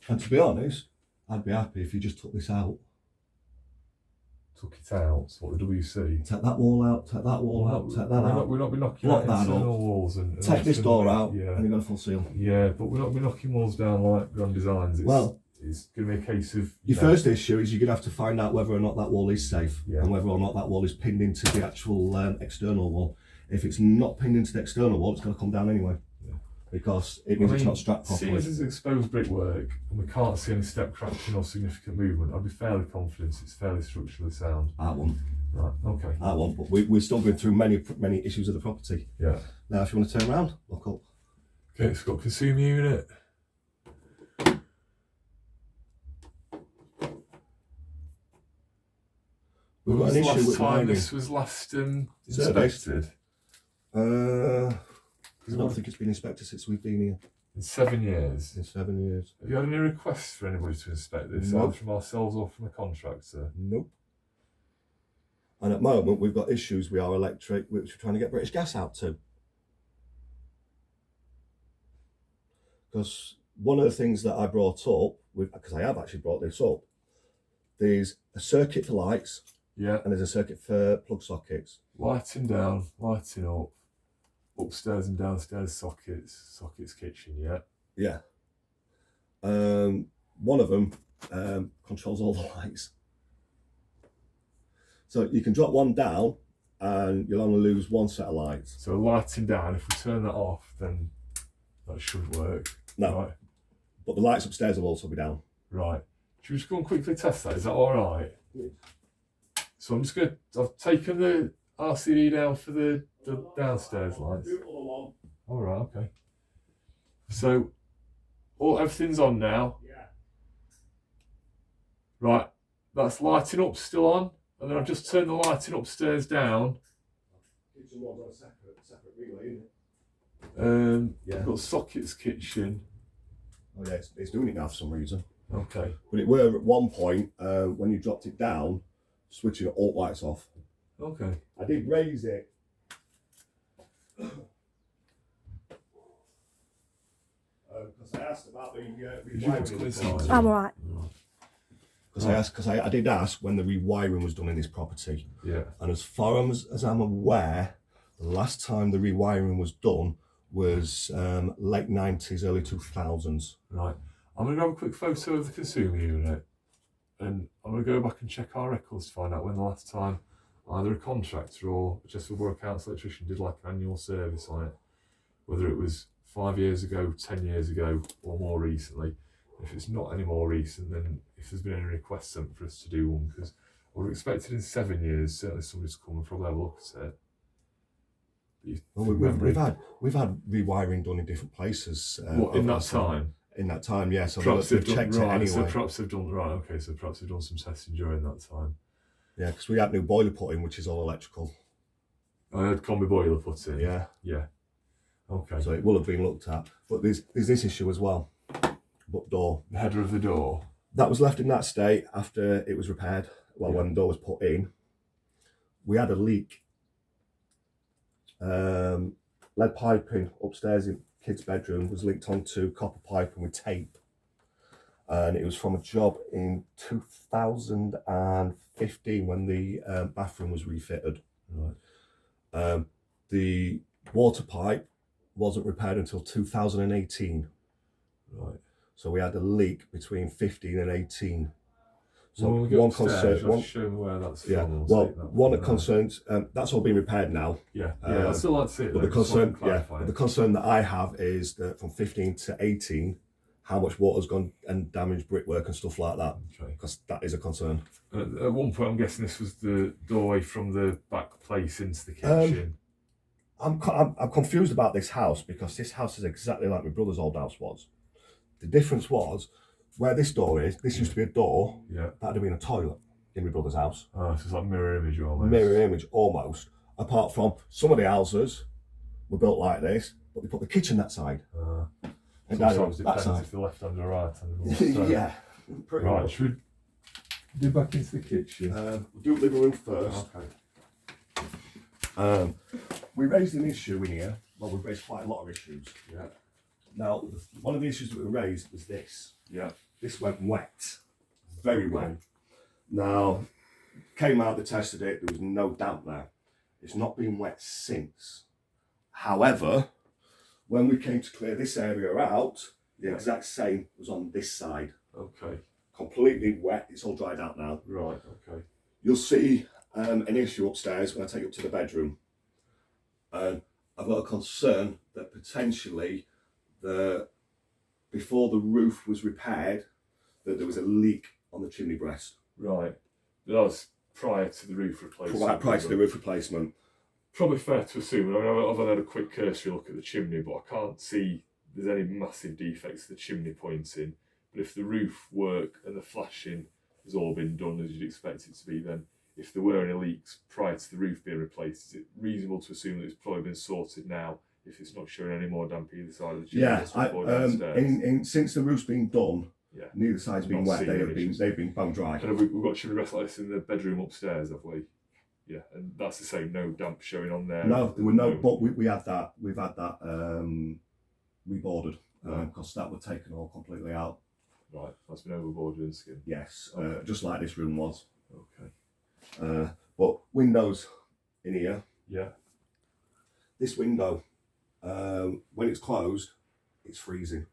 And to be honest, I'd be happy if you just took this out. Took it out. So what the WC? Take that wall out. Take that wall out. Take that out. We're not be knocking Block out that internal up. walls and Take this door out, yeah. and you've got a full seal. Yeah, but we're not be knocking walls down like Grand Designs. It's going to be a case of your first issue is you're going to have to find out whether or not that wall is safe, and whether or not that wall is pinned into the actual external wall. If it's not pinned into the external wall, it's going to come down anyway. Because it means it's not strapped properly. Seeing as it's exposed brickwork and we can't see any step cracking or significant movement, I'd be fairly confident it's fairly structurally sound. That one. Right, okay. That one, but we're still going through many issues of the property. Yeah. Now, if you want to turn around, look up. Okay, it's got consumer unit. We've got an issue with time lining. this was last inspected? I don't think it's been inspected since we've been here. In 7 years? In 7 years. Have you had any requests for anybody to inspect this, Nope. either from ourselves or from a contractor? Nope. And at the moment, we've got issues with our electric, which we're trying to get British Gas out to. Because one of the things that I brought up, because I have actually brought this up, there's a circuit for lights, yeah, and there's a circuit for plug sockets. Lighting down, lighting up, upstairs and downstairs sockets kitchen, yeah. Yeah. One of them controls all the lights. So you can drop one down and you'll only lose one set of lights. So lighting down, if we turn that off, then that should work. No. Right. But the lights upstairs will also be down. Right. Should we just go and quickly test that? Is that all right? Yeah. So I'm just going to, I've taken the RCD down for the downstairs lights. All right, okay. So everything's on now. Yeah. Right, that's lighting up still on, and then I've just turned the lighting upstairs down. Kitchen one's on a separate relay, isn't it? Yeah. I've got sockets kitchen. Oh yeah, it's doing it now for some reason. Okay. But it were at one point when you dropped it down, switching all lights off. Okay. I did raise it. Because I asked about the rewiring. I'm alright. Because I did ask when the rewiring was done in this property. Yeah. And as far as I'm aware, the last time the rewiring was done was late 90s, early 2000s. Right. I'm going to grab a quick photo of the consumer unit, and I'm going to go back and check our records to find out when the last time either a contractor or a Chesterfield Borough Council electrician did like an annual service on it, whether it was 5 years ago, 10 years ago, or more recently. If it's not any more recent, then if there's been any requests sent for us to do one, because I would have expected in 7 years, certainly somebody's come and probably have a look at it. Well, we've had rewiring done in different places. In that time? In that time, yeah. So perhaps they've checked it anyway. So perhaps they've done some testing during that time. Yeah, because we had new boiler put in, which is all electrical. I had combi boiler put in. Yeah. Yeah. Okay. So it will have been looked at, but there's this issue as well. But door. The header of the door. That was left in that state after it was repaired. Well, when the door was put in, we had a leak. Lead piping upstairs in kids' bedroom was linked onto copper piping with tape, and it was from a job in 2015 when the bathroom was refitted. Right. The water pipe wasn't repaired until 2018. Right. So we had a leak between 15 and 18. So when we get one upstairs, concern, show me where that's yeah. from. Well, one that concerns that's all been repaired now. Yeah. I'd still like to see it. But though, the concern, but the concern that I have is that from 15 to 18, how much water's gone and damaged brickwork and stuff like that. Okay. Because that is a concern. At one point, I'm guessing this was the doorway from the back place into the kitchen. I'm confused about this house because this house is exactly like my brother's old house was. The difference was where this door is. This used to be a door. Yeah. That'd have been a toilet in my brother's house. Oh, so it's like mirror image almost. Mirror image almost. Apart from some of the houses were built like this, but they put the kitchen that side. And Sometimes it that depends side. if the left hand or right hand. So, Yeah. Pretty right. much. Should we do back into the kitchen? We'll do living room first. Okay. We raised an issue in here. Well, we raised quite a lot of issues. Yeah. Now, one of the issues that we raised was this. Yeah. This went wet, very wet. Now, came out, they tested it, there was no damp there. It's not been wet since. However, when we came to clear this area out, the exact same was on this side. Okay. Completely wet, it's all dried out now. Right. Okay. You'll see an issue upstairs when I take you up to the bedroom. And I've got a concern that potentially before the roof was repaired, that there was a leak on the chimney breast. Right. That was prior to the roof replacement. Prior to the roof replacement. Probably fair to assume. I mean, I've had a quick cursory look at the chimney, but I can't see there's any massive defects the chimney points in. But if the roof work and the flashing has all been done as you'd expect it to be, then if there were any leaks prior to the roof being replaced, is it reasonable to assume that it's probably been sorted now if it's not showing any more damp either side of the chimney? Yeah, since the roof's been done, neither side's been Not wet. They've been bone dry. And we've got chimney breast like this in the bedroom upstairs, have we? Yeah, and that's the same. No damp showing on there. No, there were no. But we had that. We've had that reboarded because that was taken all completely out. Right, that's been overboarded in skin. Yes, just like this room was. Okay. But windows in here. Yeah. This window, when it's closed, it's freezing.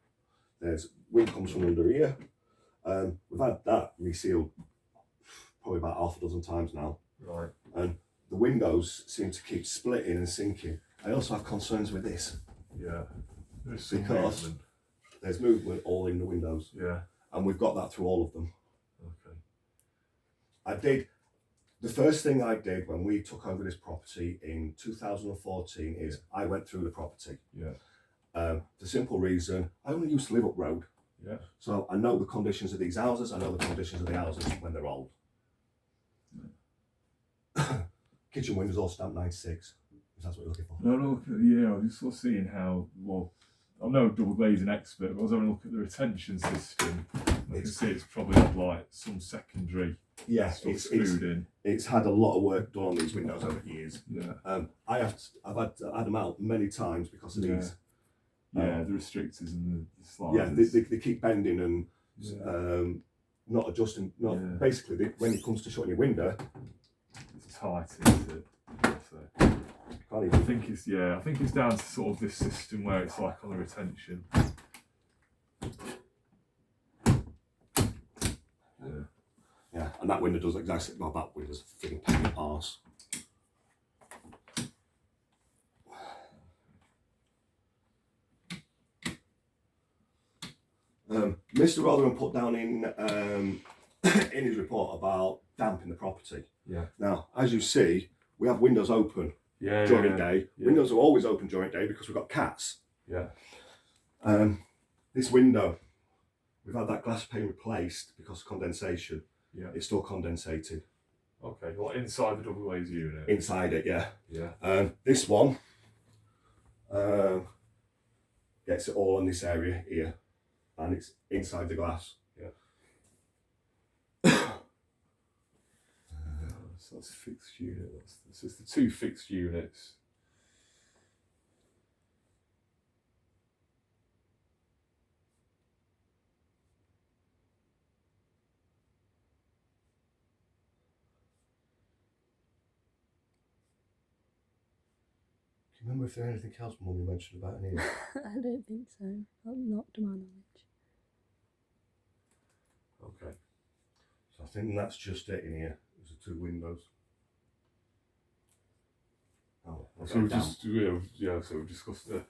There's wind comes from under here. We've had that resealed probably about half a dozen times now. Right. And the windows seem to keep splitting and sinking. I also have concerns with this. Yeah. There's some Because movement. there's movement all in the windows. Yeah. And we've got that through all of them. Okay. The first thing I did when we took over this property in 2014 is I went through the property. Yeah. The simple reason, I only used to live up road. Yeah. So I know the conditions of these houses, I know the conditions of the houses when they're old. Kitchen windows all stamped 96. If that's what you're looking for. No, yeah, I was just sort of seeing how, well, I'm no double glazing expert, but I was having a look at the retention system. I can see it's probably had like some secondary stuff screwed in. It's had a lot of work done on these windows over the years. Yeah. I've had them out many times because of these. Yeah, the restrictors and the sliders. Yeah, they keep bending and not adjusting. Basically, when it comes to shutting your window, it's tight, isn't it? So, can't I even. think it's down to sort of this system where it's like on the retention. Yeah, and that window does exactly. Well, that window's a freaking pain in the arse. Mr. Rotherham put down in in his report about damp in the property. Yeah. Now, as you see, we have windows open during day. Yeah. Windows are always open during day because we've got cats. Yeah. This window, we've had that glass pane replaced because of condensation. Yeah. It's still condensated. Okay. Well, inside the double glazed unit. Inside it, yeah. Yeah. This one gets it all in this area here, and it's inside the glass. Yeah. So that's fixed unit. So it's the 2 fixed units. Do you remember if there anything else Mum you mentioned about in here? I don't think so. Not to my knowledge. Okay. So I think that's just it in here. There's the 2 windows. Oh, I'll So go we down. just so we discussed the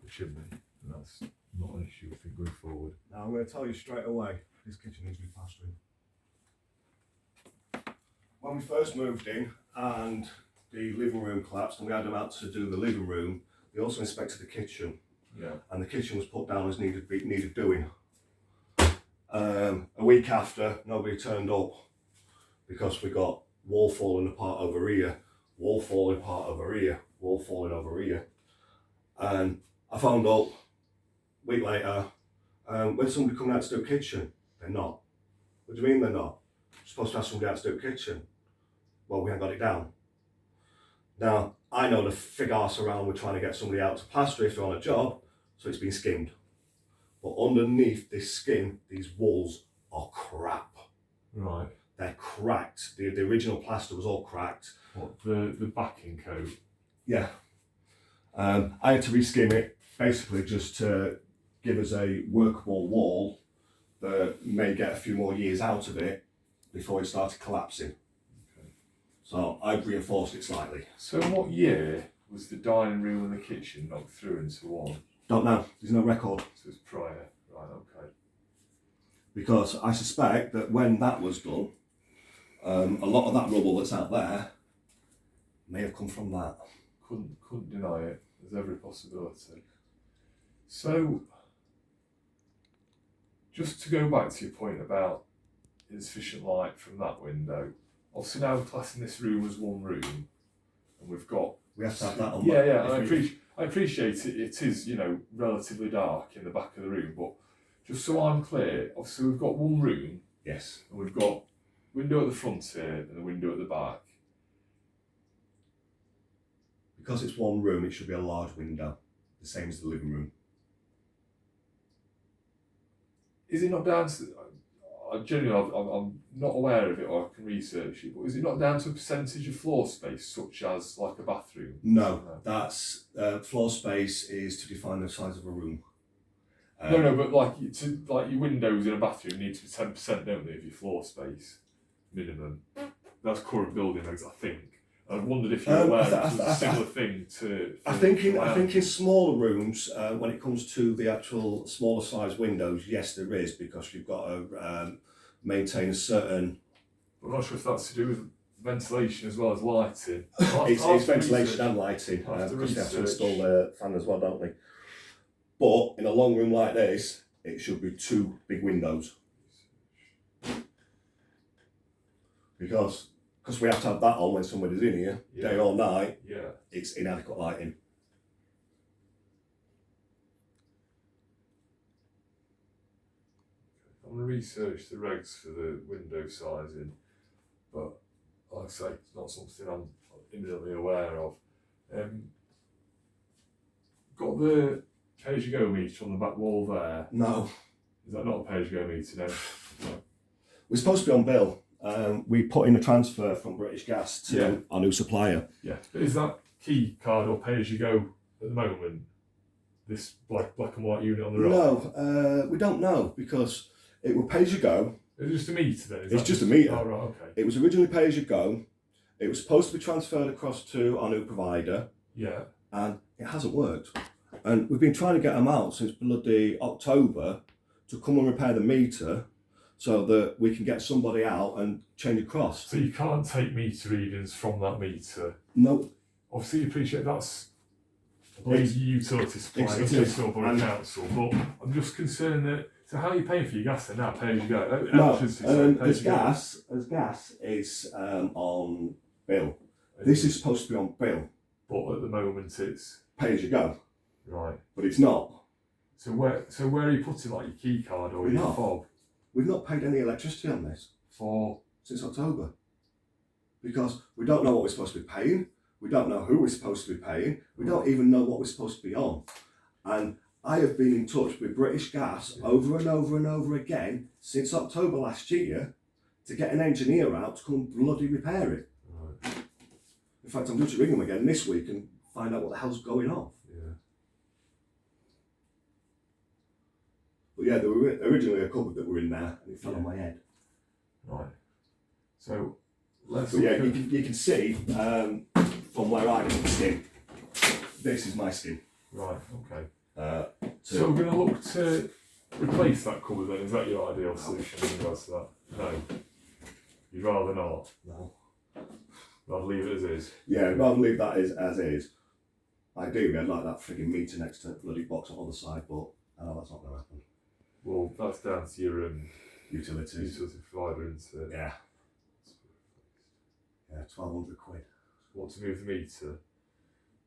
chimney, and that's not an issue I think going forward. Now I'm going to tell you straight away, this kitchen needs replastering. When we first moved in and the living room collapsed and we had them out to do the living room, they also inspected the kitchen. Yeah. And the kitchen was put down as needed doing. A week after, nobody turned up because we got wall falling apart over here, wall falling apart over here, wall falling over here. And I found out a week later, when somebody coming out to do a kitchen, they're not. What do you mean they're not? You're supposed to have somebody out to do a kitchen. Well, we haven't got it down. Now, I know the fig arse around we're trying to get somebody out to plaster if they're on a job, so it's been skimmed. But underneath this skin, these walls are crap. Right. They're cracked. The original plaster was all cracked. What, the backing coat? Yeah. I had to reskim it, basically just to give us a workable wall that may get a few more years out of it before it started collapsing. Okay. So I've reinforced it slightly. So what year was the dining room and the kitchen knocked through into one? Don't know. There's no record. So it's prior. Right, okay. Because I suspect that when that was done, a lot of that rubble that's out there may have come from that. Couldn't deny it. There's every possibility. So, just to go back to your point about insufficient light from that window, obviously now we're classing this room as one room, and we've got... We have to have that on. Yeah, I appreciate it. It is, relatively dark in the back of the room, but just so I'm clear, obviously we've got one room, Yes. and we've got window at the front here and a window at the back. Because it's one room, it should be a large window, the same as the living room. Is it not down to... Genuinely, I'm not aware of it, or I can research it, but is it not down to a percentage of floor space, such as like a bathroom? No, that's floor space is to define the size of a room. No, but like your windows in a bathroom need to be 10%, don't they, of your floor space minimum? That's current building regs, I think. I wondered if you're aware of a similar thing to. I think in smaller rooms, when it comes to the actual smaller size windows, yes, there is, because you've got to maintain a certain. I'm not sure if that's to do with ventilation as well as lighting. It's ventilation and lighting, because they have to install the fan as well, don't they? But in a long room like this, it should be 2 big windows. Because we have to have that on when somebody's in here, day or night. Yeah. It's inadequate lighting. I'm going to research the regs for the window sizing, but like I say, it's not something I'm imminently aware of. Got the pay-as-you-go meter on the back wall there. No. Is that not a pay-as-you-go meter now? No. We're supposed to be on bill. We put in a transfer from British Gas to our new supplier. Yeah, but is that key card or pay-as-you-go at the moment? This black and white unit on the right? No, we don't know, because it will pay as you go. Is it just a meter then? It's just a meter. Oh, right, okay. It was originally pay as you go. It was supposed to be transferred across to our new provider. Yeah. And it hasn't worked. And we've been trying to get them out since bloody October to come and repair the meter so that we can get somebody out and change across. So you can't take meter readings from that meter? No. Obviously you appreciate that's a utility supply of Chesterfield Borough Council, but I'm just concerned that, so how are you paying for your gas then now, pay as you go? No, as gas is on bill. This is supposed to be on bill. But at the moment it's... Pay as you go. Right. But it's not. So where are you putting like your key card or your fob? We've not paid any electricity on this Since October. Because we don't know what we're supposed to be paying, we don't know who we're supposed to be paying, we don't even know what we're supposed to be on. And I have been in touch with British Gas over and over and over again since October last year to get an engineer out to come bloody repair it. Right. In fact, I'm going to ring them again this week and find out what the hell's going on. Yeah. But yeah, there were originally a cupboard that were in there and it fell on my head. Right. So let's. But yeah, you can see from where I can skin. This is my skin. Right. Okay. So we're going to look to replace that cupboard then. Is that your ideal solution in regards to that? No. You'd rather not. no. Rather leave it as is. Yeah, I'd rather leave that as is. Ideally, I'd like that frigging meter next to the bloody box on the other side, but that's not going to happen. Well, that's down to your Utilities. utility provider, isn't it? Yeah. Yeah, 1,200 quid. Want to move the meter?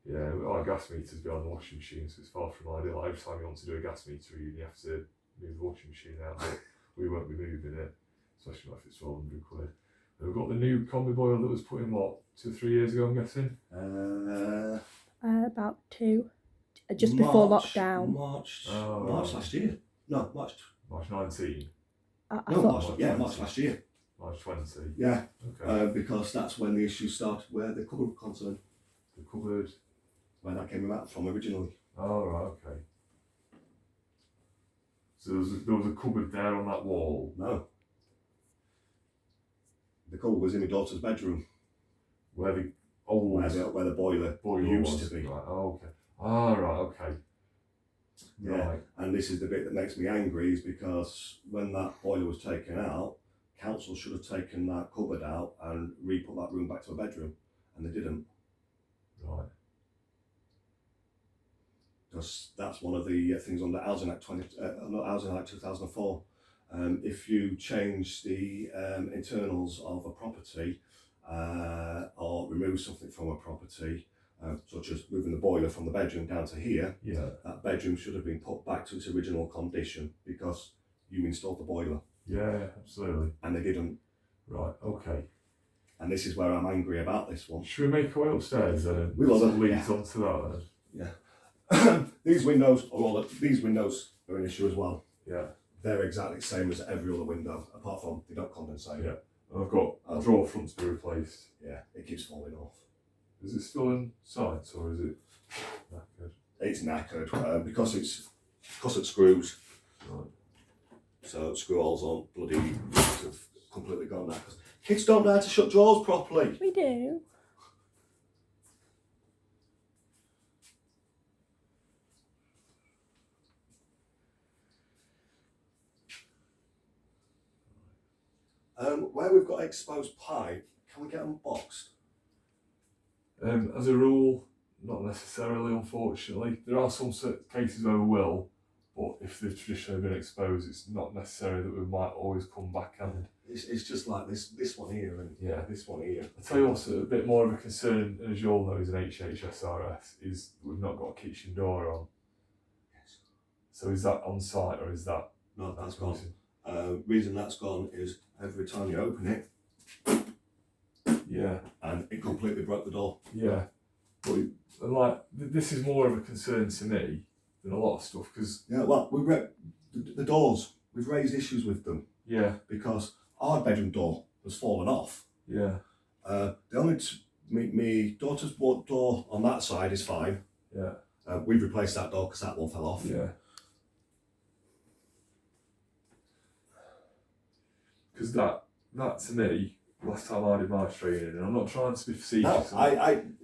Yeah, our gas meter's behind the washing machine, so it's far from ideal. Every time you want to do a gas meter, you have to move the washing machine out, but we won't be moving it, especially if it's 1,200 quid. And we've got the new combi boiler that was put in, what, 2 or 3 years ago, I'm guessing? About 2, just before lockdown. March right. last year. No, March 19. I No, thought March last year. March 20. Yeah, Okay. because that's when the issue started where the cupboard was concerned, The cupboard. where that came about from originally. Oh, right, okay. So there was a cupboard there on that wall. No. The cupboard was in my daughter's bedroom, Where the old where the boiler used was. to be. Right, oh, okay. Ah, right, okay. Yeah, Right. and this is the bit that makes me angry, is because when that boiler was taken out, council should have taken that cupboard out and re-put that room back to a bedroom, and they didn't. Right. Because that's one of the things on the Housing Act 2004. If you change the internals of a property or remove something from a property, such as moving the boiler from the bedroom down to here, Yeah. that bedroom should have been put back to its original condition because you installed the boiler Yeah, absolutely. and they didn't. Right, okay. And this is where I'm angry about this one. Should we make our way upstairs then and We will, lead yeah. onto that then? Yeah. These windows are an issue as well. Yeah. They're exactly the same as every other window, apart from they don't condensate. Yeah. And I've got a drawer front to be replaced. Yeah, it keeps falling off. Is it still in sight or is it knackered? It's knackered because it screws. Right. So screw holes on bloody have completely gone now. Kids don't know how to shut drawers properly. we do. Where we've got exposed pipe, can we get them boxed? As a rule, not necessarily, unfortunately. There are some cases where we will, but if they've traditionally been exposed, it's not necessary that we might always come back and. It's just like this one here and Yeah. this one here. I'll tell you what's a bit more of a concern, as you all know, is an HHSRS, is we've not got a kitchen door on. Yes. So is that on site or is that? No, that's gone. Reason that's gone is every time you open it, Yeah. and it completely broke the door. Yeah. But like, this is more of a concern to me than a lot of stuff, because. Yeah, well, the doors, we've raised issues with them Yeah. because our bedroom door has fallen off. Yeah. The only my daughter's door on that side is fine. Yeah. We've replaced that door because that one fell off. Yeah. Because that to me, last time I did my training, and I'm not trying to be No, facetious. because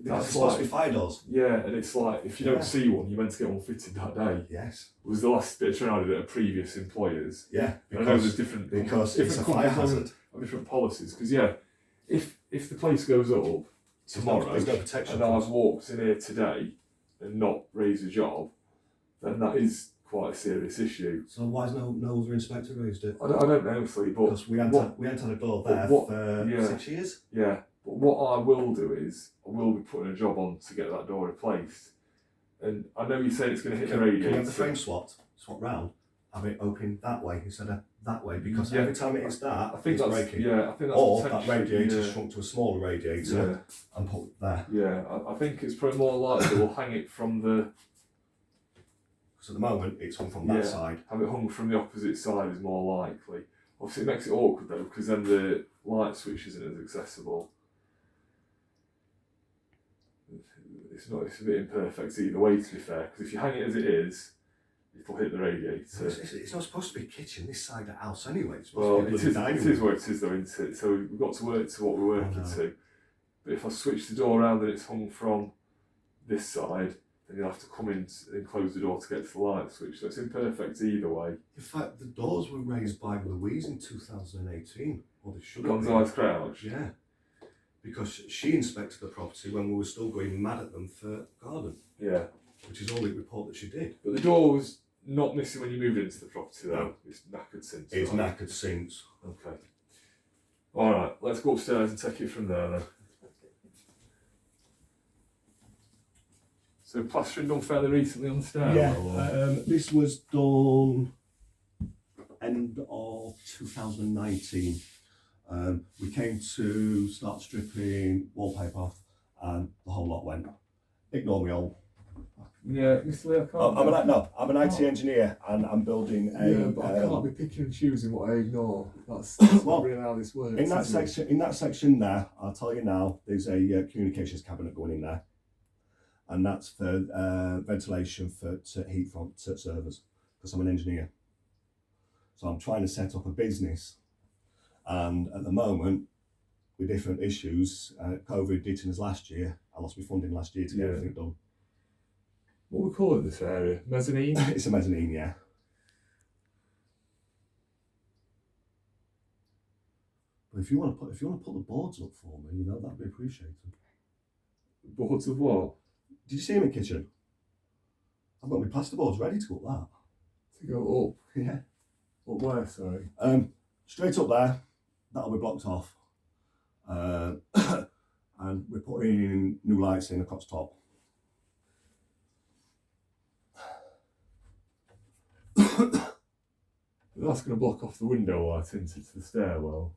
That's it's supposed to be like- fire doors. Yeah, and it's like, if you don't Yeah. see one, you're meant to get one fitted that day. Yes. It was the last bit of training I did at previous employers. Yeah. And I know there's different because different it's a fire companies hazard. have different policies. Because yeah, if the place goes up tomorrow, There's no protection. and I've walked in here today and not raised a job, then that is quite a serious issue. So why has no other inspector raised it? I don't know, Flea, but Because we hadn't had a door there what- for yeah. 6 years. yeah. But what I will do is I will be putting a job on to get that door replaced. And I know you said it's going to hit the Can we radiator. have the frame swap round have it open that way instead of that way, because every time it hits that, I think it's that's breaking. yeah. I think that's Or that potentially, radiator yeah. shrunk to a smaller radiator and put there. Yeah, I think it's probably more likely we'll hang it from the. Because at the moment it's hung from that side. Have it hung from the opposite side is more likely. Obviously, it makes it awkward though, because then the light switch isn't as accessible. It's a bit imperfect either way, to be fair, because if you hang it as it is, it'll hit the radiator. It's not supposed to be a kitchen this side of the house anyway. It's Well, supposed it to be is what it is though, isn't it? So we've got to work to what we're working to. But if I switch the door around and it's hung from this side, then you'll have to come in and close the door to get to the light switch. So it's imperfect either way. In fact, the doors were raised by Louise in 2018. Or they should have been. Gonzalez Crouch. Yeah. Because she inspected the property when we were still going mad at them for garden. Yeah. Which is all the report that she did. But the door was not missing when you moved into the property though. No. It's knackered since. It's knackered since. Okay. Alright, let's go upstairs and take it from there then. So plastering done fairly recently on the stairwell? Yeah, this was done end of 2019. We came to start stripping wallpaper off and the whole lot went. Ignore me all. Yeah, Mr. Lee, I can't. I'm an IT engineer and I'm building a. Yeah, but I can't be picking and choosing what I ignore. That's well, not really how this works. In that section there, I'll tell you now, there's a communications cabinet going in there, and that's for ventilation for heat from servers. Because I'm an engineer, so I'm trying to set up a business, and at the moment, with different issues, COVID hitting us last year. I lost my funding last year to get everything done. What we call it this area? Mezzanine? It's a mezzanine, yeah. But if you want to put the boards up for me, that'd be appreciated. Boards of what? Did you see them in the kitchen? I've got my plasterboards ready to go up To go up? that. Yeah. Up where, sorry? Straight up there, that'll be blocked off. And we're putting new lights in across top. That's going to block off the window light into the stairwell.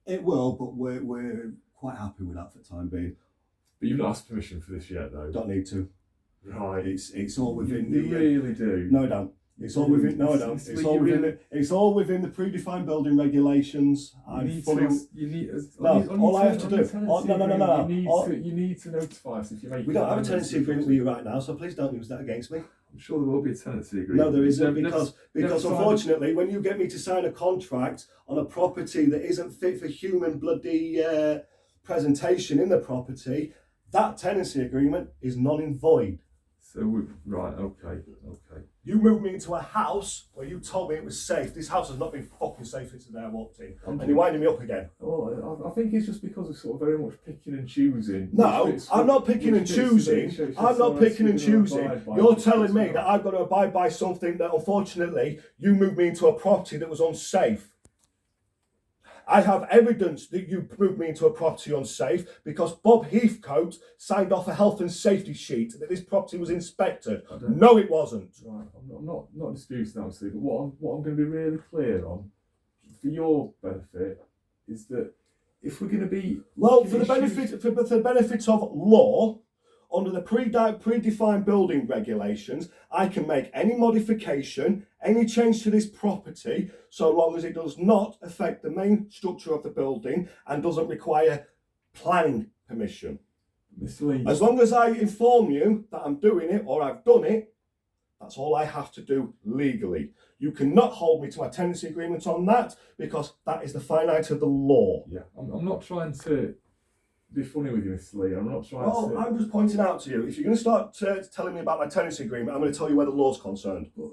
It will, but we're quite happy with that for the time being. But you've not asked permission for this yet, though. Don't need to. Right. It's all within you really do. No, I don't. It's all within. No, I don't. It's all within. It's all within the predefined building regulations. All I have to do. No. You need to notify us if you make. We don't have a tenancy agreement with you right now, so please don't use that against me. I'm sure there will be a tenancy agreement. No, there isn't, because unfortunately, when you get me to sign a contract on a property that isn't fit for human bloody presentation in the property, that tenancy agreement is null and void. So right, okay. You moved me into a house where you told me it was safe. This house has not been fucking safe since the day I walked in. And you're winding me up again. Well, I think it's just because we're sort of very much picking and choosing. No, I'm not picking and choosing. I'm not picking and choosing. You're telling me that I've got to abide by something that, unfortunately, you moved me into a property that was unsafe. I have evidence that you moved me into a property unsafe because Bob Heathcote signed off a health and safety sheet that this property was inspected. No, it wasn't. Right, I'm not disputing that, obviously, but what I'm going to be really clear on, for your benefit, is that if we're going to be... Well, for the benefit of law, under the predefined building regulations, I can make any modification, any change to this property, so long as it does not affect the main structure of the building and doesn't require planning permission. Mr. Lee. As long as I inform you that I'm doing it or I've done it, that's all I have to do legally. You cannot hold me to my tenancy agreement on that because that is the finite of the law. Yeah, I'm not trying to be funny with you, Mr. Lee. I'm not trying to... I'm just pointing out to you, if you're going to start telling me about my tenancy agreement, I'm going to tell you where the law's concerned. But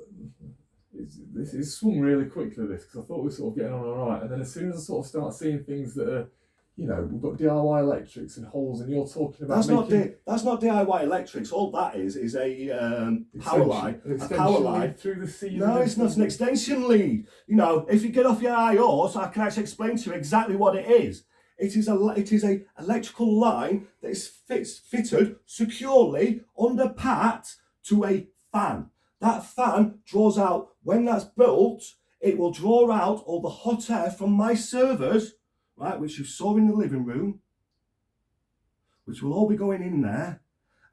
this is swung really quickly, this, because I thought we were sort of getting on all right. And then as soon as I sort of start seeing things that are, we've got DIY electrics and holes, and you're talking about that's not DIY electrics. All that is a power line. A power line through the ceiling. No, it's not an extension lead. If you get off your high horse, I can actually explain to you exactly what it is. It is a electrical line that is fitted securely under pat to a fan. That fan draws out, when that's built, it will draw out all the hot air from my servers, right, which you saw in the living room, which will all be going in there,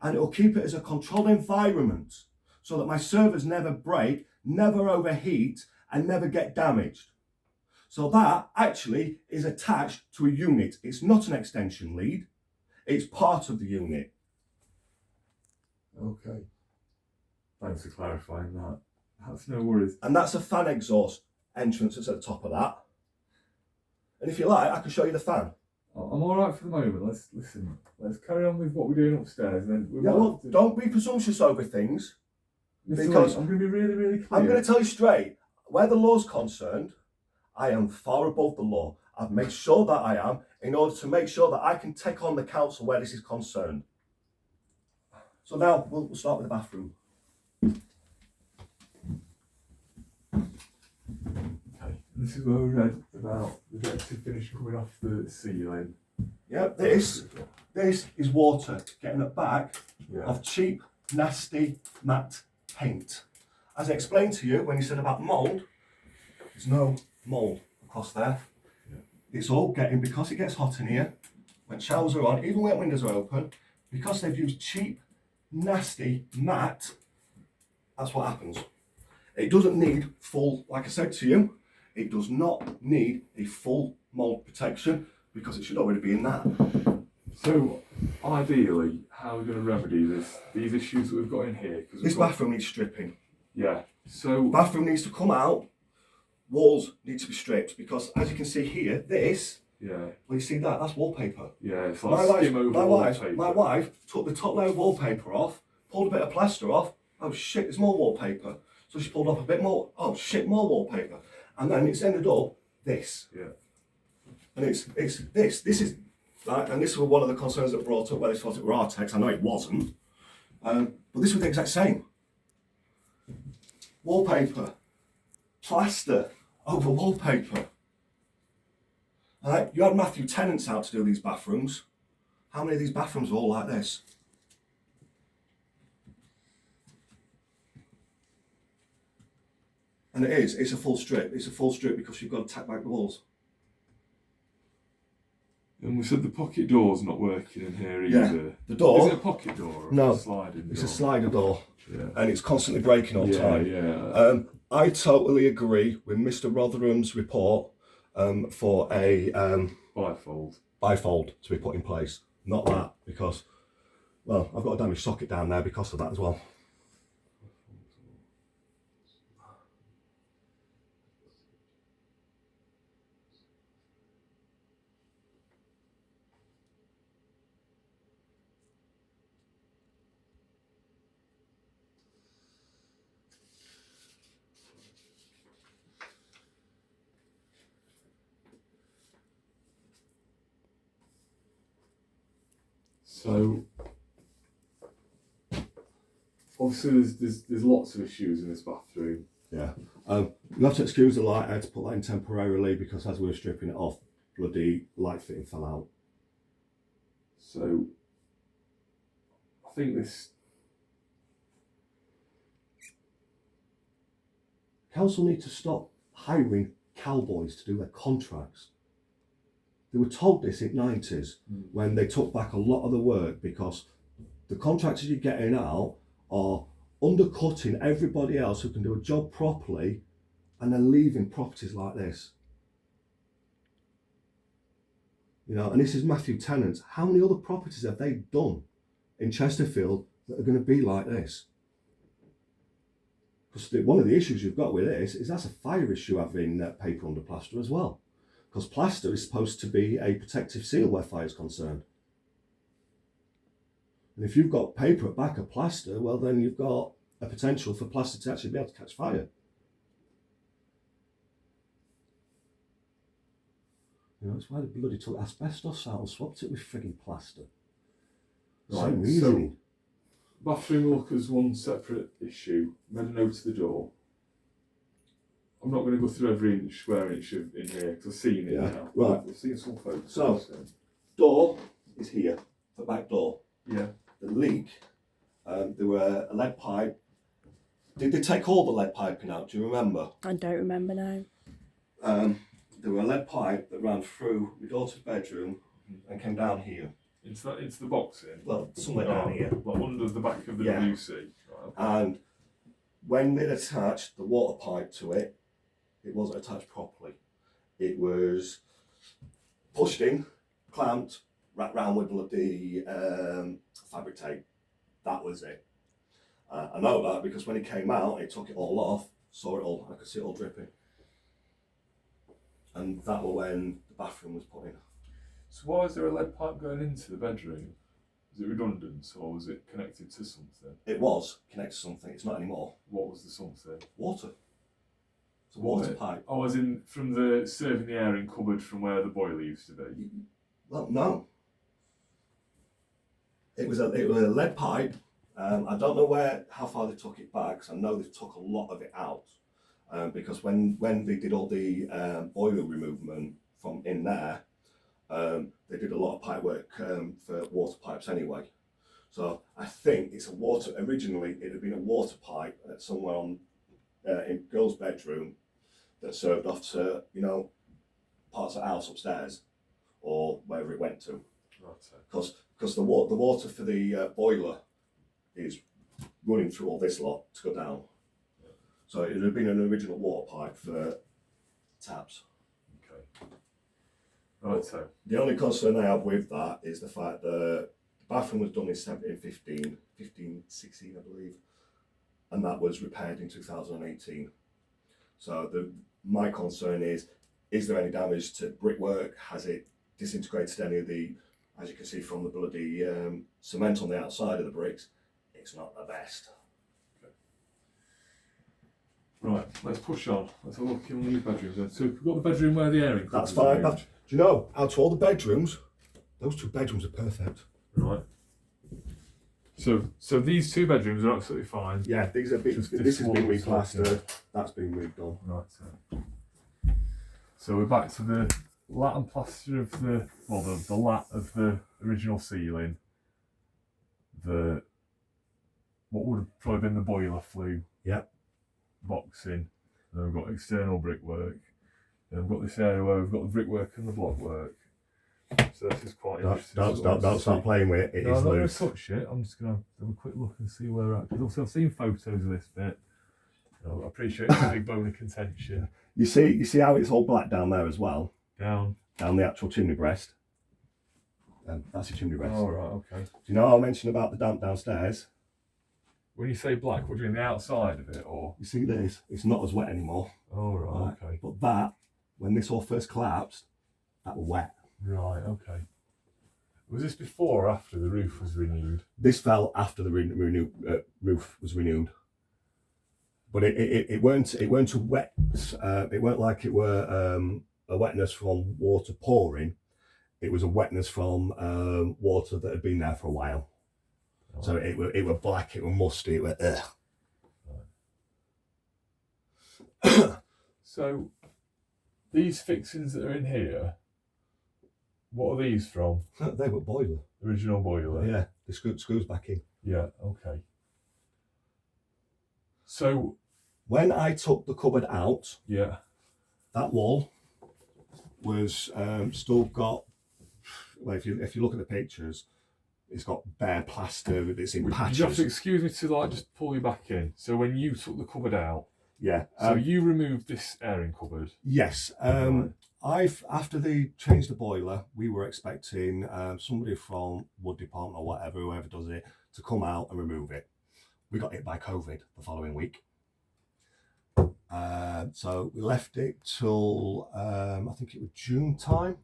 and it will keep it as a controlled environment so that my servers never break, never overheat, and never get damaged. So that actually is attached to a unit. It's not an extension lead, it's part of the unit. Okay. Thanks for clarifying that. That's no worries. And that's a fan exhaust entrance that's at the top of that. And if you like, I can show you the fan. I'm all right for the moment. Let's carry on with what we're doing upstairs. And then Don't be presumptuous over things. Mr. Because Lee, I'm going to be really, really clear. I'm going to tell you straight, where the law's concerned, I am far above the law. I've made sure that I am, in order to make sure that I can take on the council where this is concerned. So now we'll start with the bathroom. Okay. This is where we read about the decorative finish coming off the ceiling. Yeah, this is water getting at back Yeah. of cheap, nasty, matte paint. As I explained to you when you said about mould, there's no mould across there. Yeah. It's all getting, because it gets hot in here, when showers are on, even when windows are open, because they've used cheap, nasty, matte, that's what happens. It doesn't need full, like I said to you, it does not need a full mould protection because it should already be in that. So, ideally, how are we going to remedy these issues that we've got in here? This bathroom needs stripping. Yeah. So, Bathroom needs to come out, walls need to be stripped because as you can see here, this, yeah, well you see that, that's wallpaper. yeah, it's like skim over wallpaper. My wife took the top layer of wallpaper off, pulled a bit of plaster off, oh shit, there's more wallpaper. So she pulled off a bit more, oh shit, more wallpaper. And then it's ended up this. Yeah. And it's this is, right, and this was one of the concerns that brought up where they thought it were Artex. I know it wasn't, but this was the exact same. Wallpaper, plaster over wallpaper. Right, you had Matthew tenants out to do these bathrooms. How many of these bathrooms are all like this? And it's a full strip. It's a full strip because you've got to tack back the walls. And we said the pocket door's not working in here either. Yeah, the door. Is it a pocket door or No, a sliding door? It's a slider door. Yeah. And it's constantly breaking all the time. Yeah. I totally agree with Mr. Rotherham's report for a bifold to be put in place. Not that, because, well, I've got a damaged socket down there because of that as well. So, obviously there's lots of issues in this bathroom. Yeah. You have to excuse the light. I had to put that in temporarily because as we were stripping it off, bloody light fitting fell out. So, I think this... Council need to stop hiring cowboys to do their contracts. They were told this in the 90s when they took back a lot of the work because the contractors you're getting out are undercutting everybody else who can do a job properly and they're leaving properties like this. You know, and this is Matthew Tennant's. How many other properties have they done in Chesterfield that are going to be like this? Because one of the issues you've got with this is that's a fire issue having paper under plaster as well. Because plaster is supposed to be a protective seal where fire is concerned. And if you've got paper at back of plaster, well then you've got a potential for plaster to actually be able to catch fire. You know, that's why they bloody took asbestos out and swapped it with frigging plaster. Right, Same reason. So, bathroom look as one separate issue. Made a note to the door. I'm not going to go through every square inch in here because I've seen it now. Right. I've seen some photos. So, door is here, the back door. Yeah. The leak, there were a lead pipe Did they take all the lead piping out? Do you remember? I don't remember now. There were a lead pipe that ran through my daughter's bedroom and came down here. Into the boxing? Well, somewhere down here. Like under the back of the Yeah. WC. Right, okay. And when they'd attached the water pipe to it, it wasn't attached properly. It was pushed in, clamped, wrapped round with bloody fabric tape. That was it. I know that because when it came out, it took it all off, saw it all, I could see it all dripping. And that was when the bathroom was put in. So why is there a lead pipe going into the bedroom? Is it redundant or was it connected to something? It was connected to something, it's not anymore. What was the something? Water. It's a water What? pipe. Oh, as in from the serving the air in cupboard from where the boiler used to be? Well, no. It was a lead pipe. I don't know how far they took it back, because I know they took a lot of it out. Because when they did all the oil removal from in there, they did a lot of pipe work for water pipes anyway. So I think it's originally it had been a water pipe somewhere in girl's bedroom that served off to, parts of the house upstairs or wherever it went to. Right. Because the water for the boiler is running through all this lot to go down. So it had been an original water pipe for taps. Okay. Right, so. The only concern I have with that is the fact that the bathroom was done in 1516, I believe, and that was repaired in 2018. So my concern is there any damage to brickwork? Has it disintegrated any of the, as you can see from the bloody cement on the outside of the bricks? It's not the best. Right, let's push on. Let's have a look in these bedrooms then. So we've got the bedroom where the airing That's cupboard fine. is. Do you know, out of all the bedrooms, those 2 bedrooms are perfect. Right. So these 2 bedrooms are absolutely fine. Yeah, these are big. Just This has been this wall replastered. That's been redone. Right. So we're back to the lat and plaster of the lat of the original ceiling. What would have probably been the boiler flue. Yep. Boxing. And then we've got external brickwork. Then we've got this area where we've got the brickwork and the blockwork. So this is quite interesting. Don't start playing with it. It No, is I'm not going loose. to touch it. I'm just going to have a quick look and see where we're at. Because also I've seen photos of this bit. I appreciate it's a big bone of contention. You see how it's all black down there as well. Down the actual chimney breast. That's your chimney breast. Oh, right, okay. Do you know how I mentioned about the damp downstairs? When you say black, what do you mean, the outside of it, or? You see this? It's not as wet anymore. Oh, right, okay. But that, when this all first collapsed, that was wet. Right, okay. Was this before or after the roof was renewed? This fell after the roof was renewed. But it weren't a wet. It weren't like it were a wetness from water pouring. It was a wetness from water that had been there for a while. Right. So it were black. It were musty. It were ugh. Right. So these fixings that are in here, what are these from? They were boiler. Original boiler. Yeah, the screws back in. Yeah. Okay. So when I took the cupboard out, yeah, that wall was still got. Well, if you look at the pictures, it's got bare plaster. It's in patches. You have to excuse me to just pull you back in. So when you took the cupboard out, yeah. So you removed this airing cupboard. Yes. After they changed the boiler, we were expecting somebody from wood department or whatever, whoever does it, to come out and remove it. We got hit by COVID the following week. So we left it till I think it was June time.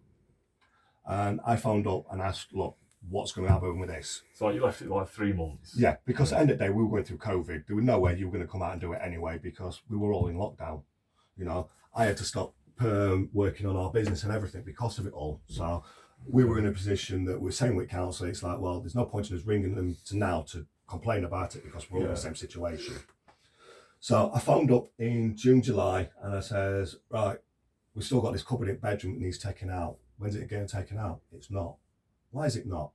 And I phoned up and asked, look, what's going to happen with this? So you left it like 3 months? Yeah, because at the end of the day, we were going through COVID. There was no way you were going to come out and do it anyway because we were all in lockdown. I had to stop working on our business and everything because of it all. So we were in a position that we're saying with council, it's like, well, there's no point in us ringing them to complain about it because we're all in the same situation. So I phoned up in June, July, and I says, right, we've still got this cupboard in bedroom that needs taken out. When's it getting taken out? It's not. Why is it not?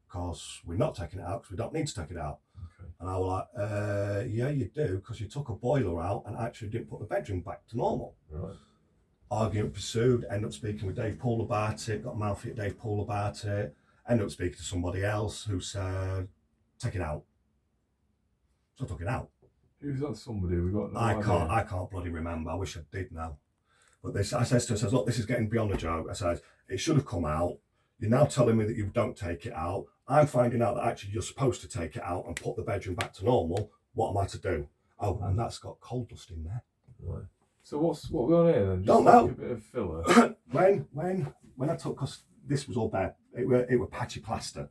Because we're not taking it out because we don't need to take it out. Okay. And I was like, yeah, you do, because you took a boiler out and actually didn't put the bedroom back to normal. Right. Argument pursued, ended up speaking with Dave Poole about it, got mouthy at Dave Poole about it, ended up speaking to somebody else who said, take it out. So I took it out. Who's that somebody? We got no I idea. can't bloody remember. I wish I did now. But I says to her, look, this is getting beyond a joke. I said, it should have come out. You're now telling me that you don't take it out. I'm finding out that actually you're supposed to take it out and put the bedroom back to normal. What am I to do? Oh, and that's got coal dust in there. Right. So what we on here then? Just Don't like know. a bit of filler. when I took, because this was all bad. It were patchy plaster.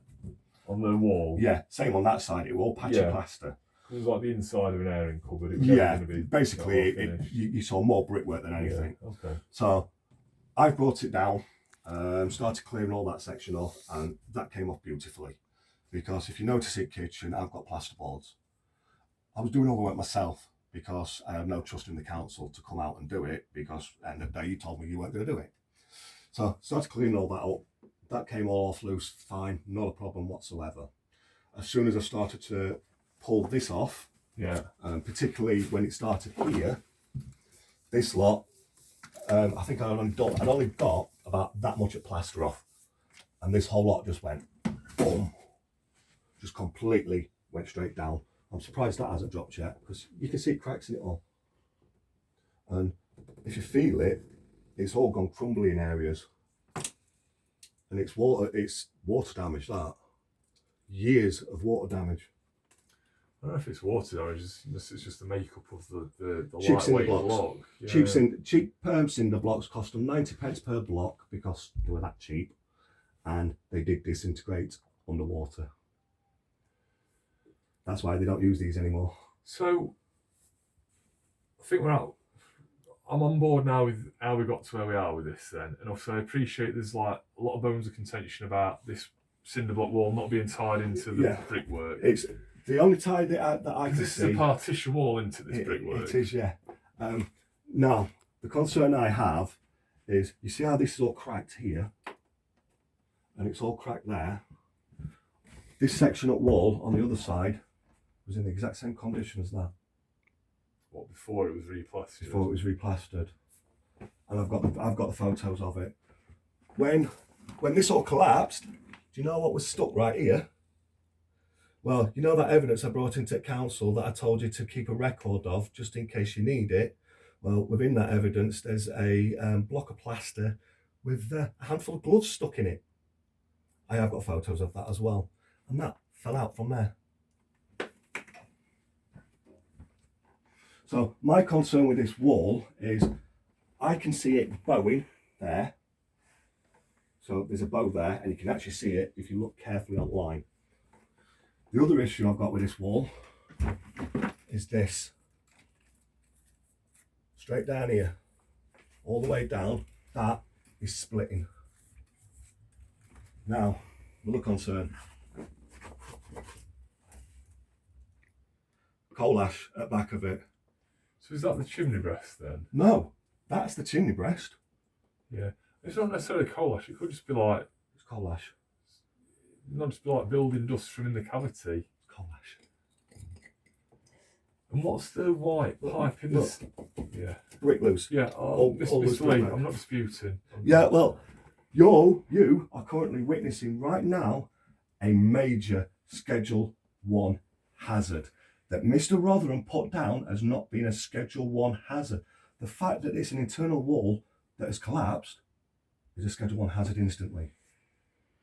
On the wall. Yeah, same on that side. It were all patchy plaster. It was like the inside of an airing cupboard. It was Yeah, going to be basically you saw more brickwork than anything. Yeah, okay. So I brought it down, started clearing all that section off, and that came off beautifully. Because if you notice it, kitchen, I've got plasterboards. I was doing all the work myself because I have no trust in the council to come out and do it, because at the end of the day you told me you weren't going to do it. So started cleaning all that up. That came all off loose, fine, not a problem whatsoever. As soon as I started to pull this off, particularly when it started here, this lot, I think I'd only got about that much of plaster off, and this whole lot just went boom, just completely went straight down. I'm surprised that hasn't dropped yet, because you can see cracks in it all, and if you feel it, it's all gone crumbly in areas, and it's water damage. That years of water damage. I don't know if it's water damage. It's just the makeup of the Cheap cinder lightweight blocks. block. Yeah. Cheap perm cinder blocks cost them 90p per block because they were that cheap, and they did disintegrate underwater. That's why they don't use these anymore. So I think I'm on board now with how we got to where we are with this then, and also I appreciate there's like a lot of bones of contention about this cinder block wall not being tied into the brickwork. It's the only tie that I can see. This is a partition wall into this brickwork. It is, yeah. Now, the concern I have is, you see how this is all cracked here, and it's all cracked there. This section of wall on the other side was in the exact same condition as that. What, before it was replastered? Before it was replastered, and I've got the photos of it. When this all collapsed, do you know what was stuck right here? Well, you know that evidence I brought into council that I told you to keep a record of just in case you need it? Well, within that evidence, there's a block of plaster with a handful of gloves stuck in it. I have got photos of that as well, and that fell out from there. So my concern with this wall is I can see it bowing there. So there's a bow there, and you can actually see it if you look carefully online. The other issue I've got with this wall is this. Straight down here, all the way down, that is splitting. Now, another concern. Coal ash at the back of it. So is that the chimney breast then? No, that's the chimney breast. Yeah. It's not necessarily coal ash, it could just be like... It's coal ash. Not just be like building dust from in the cavity. It's coal ash. And what's the white pipe in this? Yeah. Brick loose. Yeah, all Mr. loose Lee, brick. I'm not disputing. Yeah, well, you are currently witnessing right now a major Schedule 1 hazard that Mr. Rotherham put down as not being a Schedule 1 hazard. The fact that it's an internal wall that has collapsed is a Schedule 1 hazard instantly.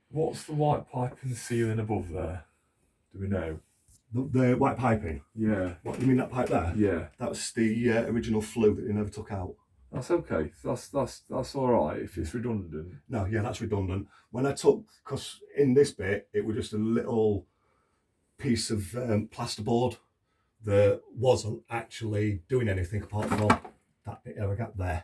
What's the white pipe in the ceiling above there? Do we know? The white piping. Yeah. What, you mean that pipe there? Yeah. That was the original flue that they never took out. That's okay. That's all right if it's redundant. No, yeah, that's redundant. When I took, because in this bit, it was just a little piece of plasterboard that wasn't actually doing anything apart from that bit of a gap there.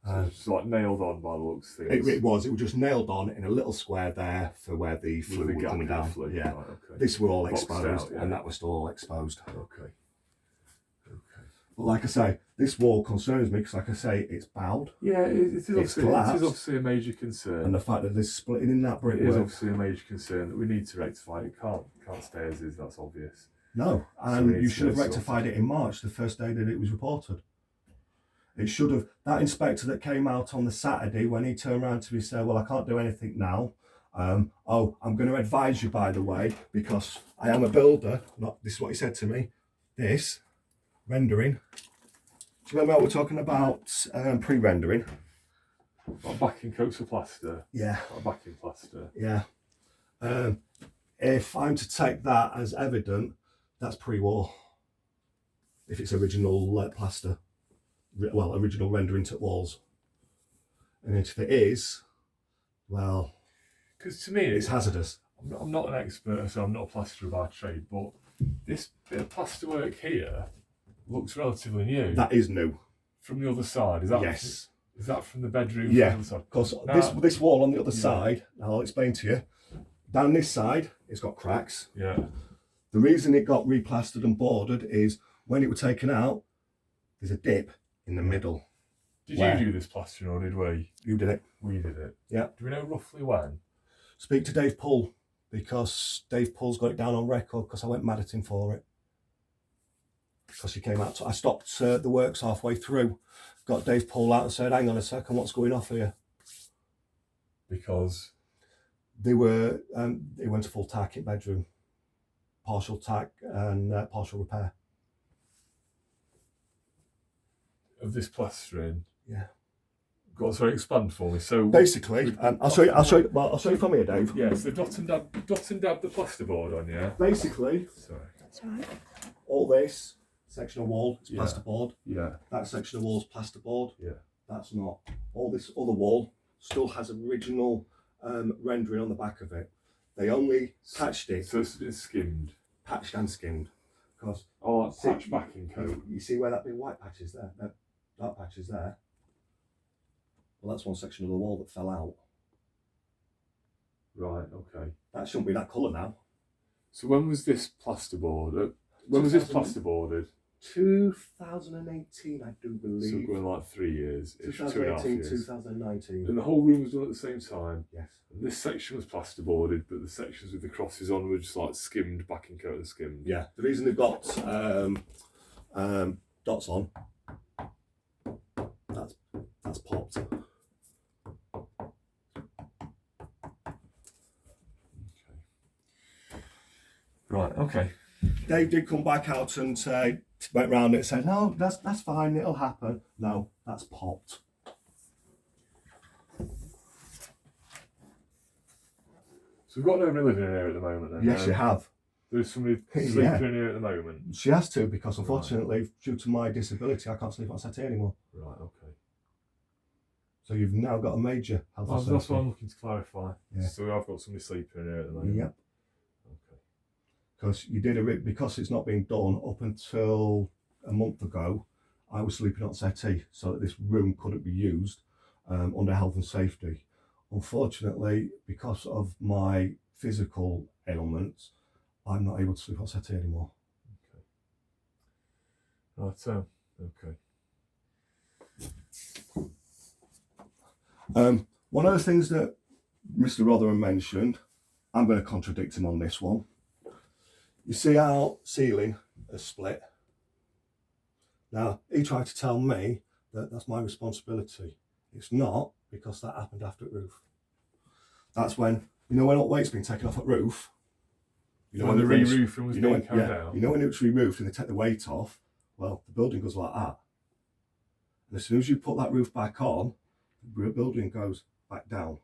So it's like nailed on by the looks of things. It was just nailed on in a little square there for where the flue was coming down. Yeah, right, okay. this were all Boxed exposed, out, yeah. and that was still all exposed. Okay. But But like I say, this wall concerns me because, like I say, it's bowed. Yeah, it is obviously a major concern. And the fact that there's splitting in that brickwork. It is obviously a major concern that we need to rectify. It can't stay as is, that's obvious. No, and you should have rectified it in March, the first day that it was reported. It should have. That inspector that came out on the Saturday, when he turned around to me and said, well, I can't do anything now. I'm going to advise you, by the way, because I am a builder. This is what he said to me. This rendering. Do you remember what we're talking about pre-rendering? Like backing coats of plaster. Yeah. Like backing plaster. Yeah. If I'm to take that as evident, that's pre-war. If it's original plaster, well, original rendering to walls. And if it is, well, because to me it's hazardous. I'm not an expert, so I'm not a plasterer by trade, but this bit of plasterwork here looks relatively new. That is new. From the other side, is that? Yes. Is that from the bedroom? Yeah. Of course, this wall on the other side, I'll explain to you. Down this side, it's got cracks. Yeah. The reason it got replastered and bordered is when it was taken out, there's a dip in the middle. Did you do this plastering or did we? You did it. We did it. Yeah. Do we know roughly when? Speak to Dave Pull, because Dave Pull's got it down on record because I went mad at him for it. Because he came out, I stopped the works halfway through, got Dave Pull out and said, hang on a second, what's going off here? Because? They went to full tack in bedroom, partial tack and partial repair. Of this plastering? Yeah. Sorry, expand for me. So basically, I'll show you from here, Dave. Yeah, so dot and dab the plasterboard on, yeah? Basically, sorry. That's right. All this section of wall is plasterboard. Yeah. That section of wall is plasterboard. Yeah. That's not. All this other wall still has original rendering on the back of it. They only patched it. So it's been skimmed. Patched and skimmed. Because patch backing coat. You see where that big white patch is there? That dark patch is there. Well, that's one section of the wall that fell out. Right, okay. That shouldn't be that colour now. So when was this plasterboard? When was this plasterboarded? 2018, I do believe. So going like 3 years. 2018, 2019. And the whole room was done at the same time? Yes. And this section was plasterboarded, but the sections with the crosses on were just like skimmed, backing coat and skimmed? Yeah. The reason they've got dots on, that's popped. Right, okay. Dave did come back out and went round it and said, no, that's fine, it'll happen. No, that's popped. So we've got nobody living in here at the moment then? Yes, you have. There's somebody sleeping in here at the moment? She has to, because unfortunately, due to my disability, I can't sleep on settee anymore. Right, okay. So you've now got a major health and safety. That's what I'm looking to clarify. Yeah. So I've got somebody sleeping in here at the moment? Yep. Because you did because it's not been done up until a month ago, I was sleeping on settee so that this room couldn't be used under health and safety. Unfortunately, because of my physical ailments, I'm not able to sleep on settee anymore. Okay. Right, okay. One of the things that Mr. Rotherham mentioned, I'm going to contradict him on this one. You see our ceiling is split. Now, he tried to tell me that that's my responsibility. It's not, because that happened after roof. That's when, when all weight's been taken off at roof. When the re-roofing was being carried out. When it's re-roofed and they take the weight off, well, the building goes like that. And as soon as you put that roof back on, the building goes back down.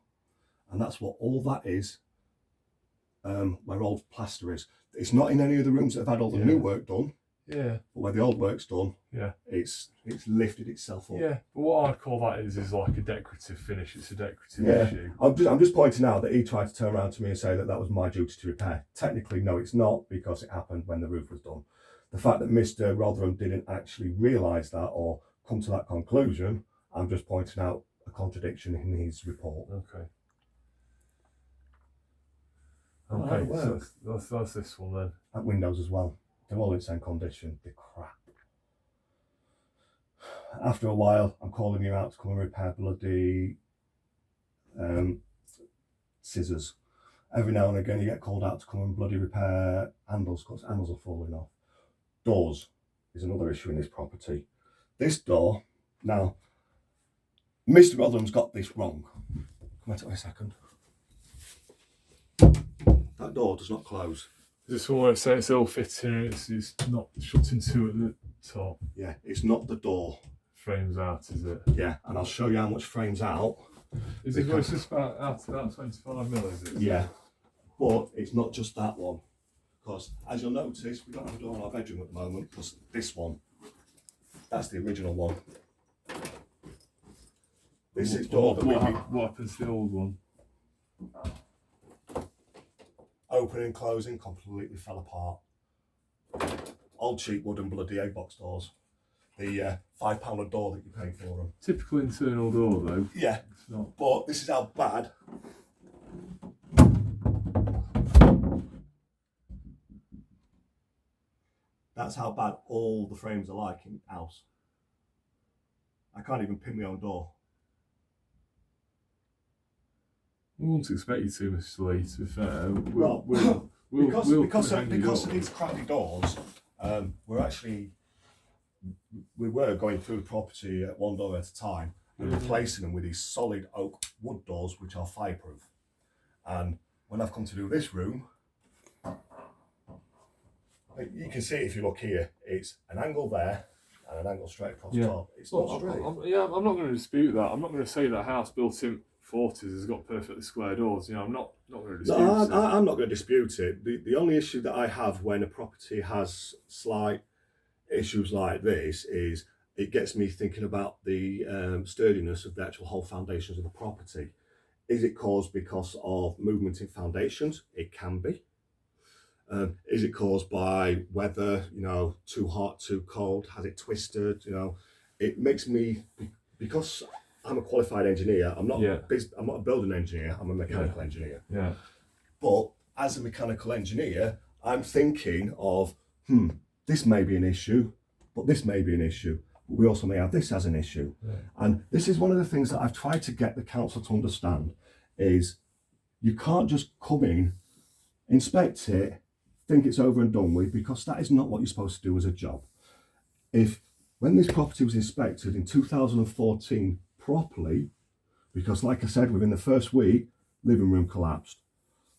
And that's what all that is, where old plaster is. It's not in any of the rooms that have had all the new work done. Yeah. But where the old work's done, yeah, it's lifted itself up. Yeah, but what I'd call that is like a decorative finish. It's a decorative issue. I'm just pointing out that he tried to turn around to me and say that was my duty to repair. Technically, no, it's not, because it happened when the roof was done. The fact that Mr. Rotherham didn't actually realise that or come to that conclusion, I'm just pointing out a contradiction in his report. Okay. Okay, so that's this one then. At windows as well. They're all in the same condition. They're crap. after a while, I'm calling you out to come and repair bloody scissors. Every now and again, you get called out to come and bloody repair handles because handles are falling off. Doors is another issue in this property. This door, now, Mr. Rotherham's got this wrong. Come out a second. That door does not close. Is this one where it's saying it's ill fitting and it's not shutting to at the top? Yeah, it's not the door. Frames out, is it? Yeah, and I'll show you how much frames out. Is it where it's just about 25mm, is it? Yeah, but it's not just that one. Because as you'll notice, we don't have a door in our bedroom at the moment, because this one, that's the original one. This is door that what happens to the old one? Opening and closing completely fell apart. Old cheap wooden bloody egg box doors. The £5 a door that you pay for them. Typical internal door though. Yeah, It's not. but this is how bad. That's how bad all the frames are like in the house. I can't even pin my own door. We wouldn't expect you to, Mr. Lee, to be fair. Because of these crappy doors, we were going through the property at one door at a time and replacing them with these solid oak wood doors which are fireproof. And when I've come to do this room, you can see it if you look here, it's an angle there and an angle straight across the top. It's not straight. I'm not going to dispute that. I'm not going to say that a house built in 40s has got perfectly square doors. You know, I'm not going to dispute it. I'm not going to dispute it. The only issue that I have when a property has slight issues like this is it gets me thinking about the sturdiness of the actual whole foundations of the property. Is it caused because of movement in foundations? It can be. Is it caused by weather, too hot, too cold? Has it twisted? It makes me, because I'm a qualified engineer, I'm not a building engineer, I'm a mechanical engineer. Yeah. But as a mechanical engineer, I'm thinking of, this may be an issue, but this may be an issue. But we also may have this as an issue. Yeah. And this is one of the things that I've tried to get the council to understand is you can't just come in, inspect it, think it's over and done with, because that is not what you're supposed to do as a job. When this property was inspected in 2014 properly, because like I said, within the first week, living room collapsed.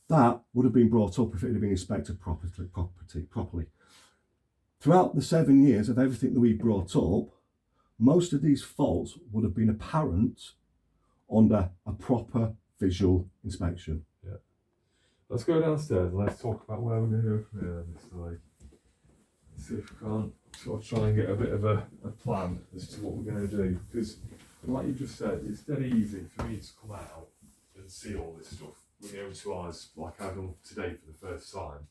That would have been brought up if it had been inspected properly. Throughout the 7 years of everything that we brought up, most of these faults would have been apparent under a proper visual inspection. Yeah. Let's go downstairs and let's talk about where we're going to go from here, Mr. Lee. Let's see if we can't sort of try and get a bit of a plan as to what we're going to do. Because, like you just said, it's dead easy for me to come out and see all this stuff with my own two eyes, like I've done today for the first time.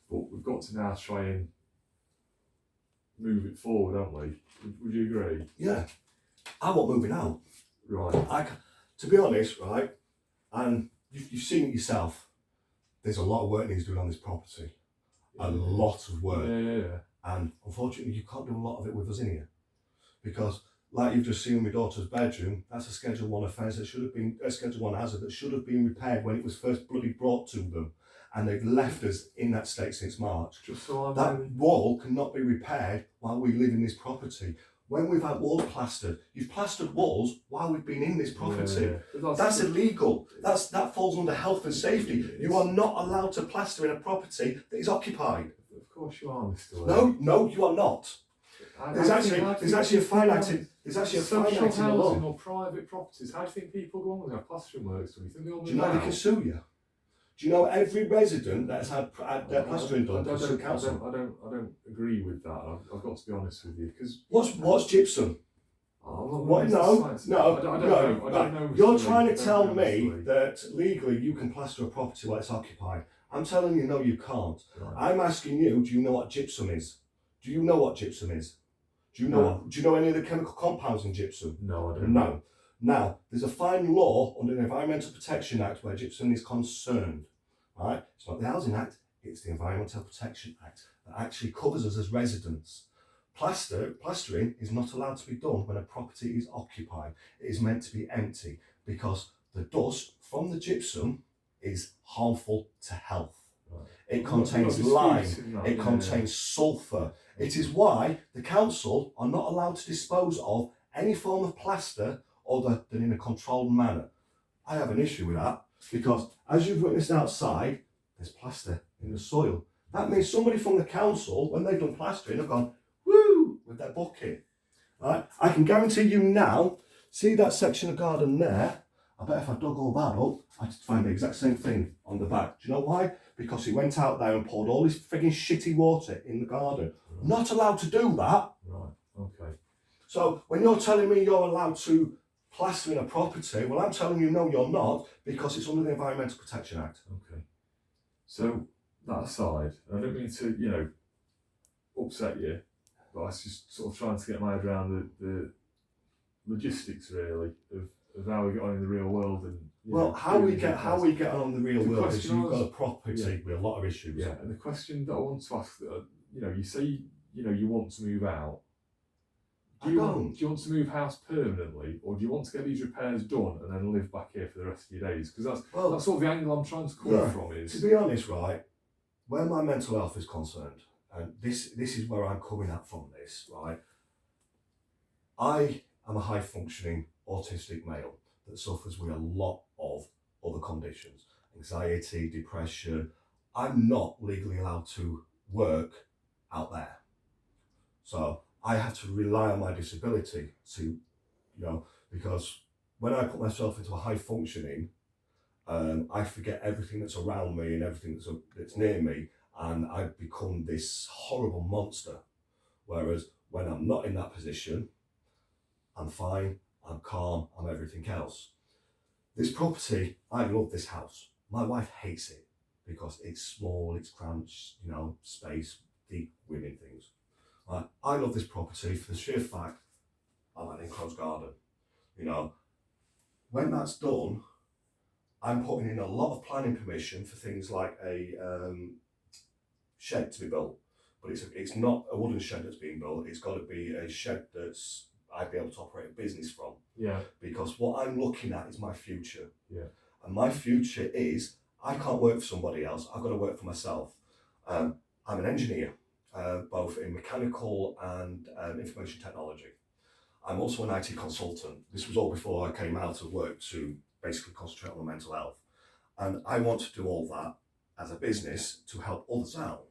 But we've got to now try and move it forward, haven't we? Would you agree? Yeah. I want moving out. Right. To be honest, right, and you've seen it yourself, there's a lot of work needs doing on this property. A lot of work. Yeah. And unfortunately, you can't do a lot of it with us in here. Because, like you've just seen in my daughter's bedroom, that's a Schedule 1 offence that should have been, a Schedule 1 hazard that should have been repaired when it was first bloody brought to them. And they've left us in that state since March. Just so that wall cannot be repaired while we live in this property. When we've had walls plastered, you've plastered walls while we've been in this property. Yeah. That's illegal. That falls under health and safety. You are not allowed to plaster in a property that is occupied. Of course you are, Mr. Lee. No, you are not. There's actually a finite social in the law. housing or private properties. How do you think people go on with their plastering works? Do you think they all do you know they can sue you? Do you know every resident that has had their plastering done can sue council? I don't agree with that. I've got to be honest with you. Because what's gypsum? What? No. I don't know. You're trying to tell me that legally you can plaster a property while it's occupied. I'm telling you, no, you can't. Right. I'm asking you, do you know what gypsum is? Do you know what gypsum is? Do you know any of the chemical compounds in gypsum? No, I don't. No. Now, there's a fine law under the Environmental Protection Act where gypsum is concerned, right? It's not the Housing Act, it's the Environmental Protection Act that actually covers us as residents. Plastering is not allowed to be done when a property is occupied. It is meant to be empty because the dust from the gypsum is harmful to health. Right. It contains lime, it contains sulphur. It is why the council are not allowed to dispose of any form of plaster other than in a controlled manner. I have an issue with that because, as you've witnessed outside, there's plaster in the soil. That means somebody from the council, when they've done plastering, have gone, woo, with their bucket. Right? I can guarantee you now, see that section of garden there? I bet if I dug all that up, I'd find the exact same thing on the back. Do you know why? Because he went out there and poured all this frigging shitty water in the garden. Right. Not allowed to do that. Right, okay. So when you're telling me you're allowed to plaster in a property, well, I'm telling you no, you're not, because it's under the Environmental Protection Act. Okay. So, that aside, I don't mean to, upset you, but I was just sort of trying to get my head around the logistics, really, of how we get on in the real world. And how we get on in the real world is you've got a property Yeah. with a lot of issues. Yeah, and the question that I want to ask, you say, you want to move out. Do you want to move house permanently, or do you want to get these repairs done and then live back here for the rest of your days? Because that's sort of the angle I'm trying to come from. Is to be honest, right, where my mental health is concerned, and this is where I'm coming at from this, right. I am a high functioning autistic male that suffers with a lot of other conditions, anxiety, depression. I'm not legally allowed to work out there, so I have to rely on my disability to, because when I put myself into a high functioning, I forget everything that's around me and everything that's near me, and I become this horrible monster. Whereas when I'm not in that position, I'm fine, I'm calm, I'm everything else. This property, I love this house. My wife hates it because it's small, it's cramped, space, deep women things. I love this property for the sheer fact I'm an enclosed garden. When that's done, I'm putting in a lot of planning permission for things like a shed to be built, but it's not a wooden shed that's being built. It's got to be a shed that's I'd be able to operate a business from. Yeah. Because what I'm looking at is my future. Yeah. And my future is I can't work for somebody else. I've got to work for myself. I'm an engineer, both in mechanical and information technology. I'm also an IT consultant. This was all before I came out of work to basically concentrate on my mental health. And I want to do all that as a business to help others out.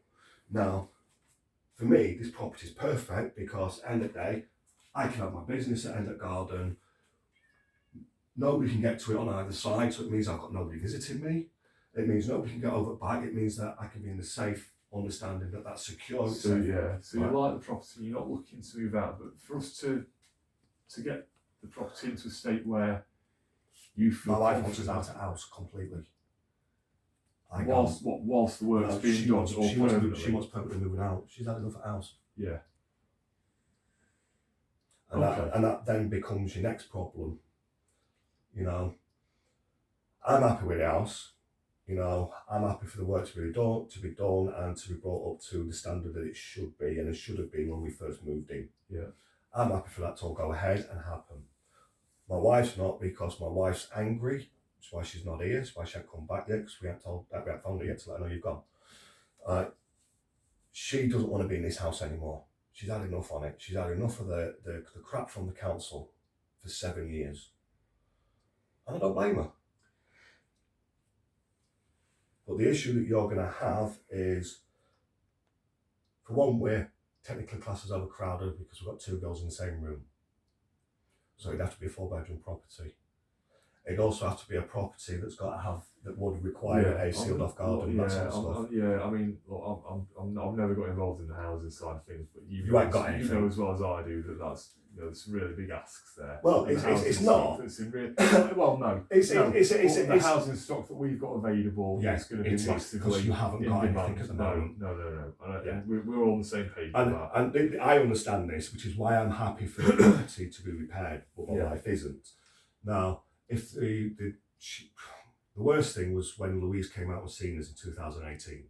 Now, for me, this property is perfect because at the end of the day, I can have my business at End Garden. Nobody can get to it on either side, so it means I've got nobody visiting me. It means nobody can get over back. It means that I can be in the safe understanding that that's secure. So you like the property, you're not looking to move out, but for us to get the property into a state where you feel my wife wants us out of the house completely. Whilst the work's being done, she wants permanently moving out. She's had enough of the house. Yeah. And that then becomes your next problem. I'm happy with the house. I'm happy for the work to be done and to be brought up to the standard that it should be and it should have been when we first moved in. Yeah. I'm happy for that to all go ahead and happen. My wife's not, because my wife's angry. That's why she's not here. That's why she hasn't come back yet, because we haven't phoned her yet to let her know you've gone. She doesn't want to be in this house anymore. She's had enough on it. She's had enough of the crap from the council for 7 years. And I don't blame her. But the issue that you're going to have is, for one, we're technically classed as overcrowded because we've got 2 girls in the same room. So it'd have to be a 4-bedroom property. It'd also have to be a property that would require a sealed off garden, that sort of stuff. I mean, look, I've never got involved in the housing side of things, but you ain't got anything. You know as well as I do that's there's some really big asks there. Well, it's not. Well, no. The housing stock that we've got available is going to be massively because you haven't got anything at the moment. No. And we're all on the same page. And I understand this, which is why I'm happy for the property to be repaired, but my life isn't. Now, if the worst thing was when Louise came out and seen us in 2018.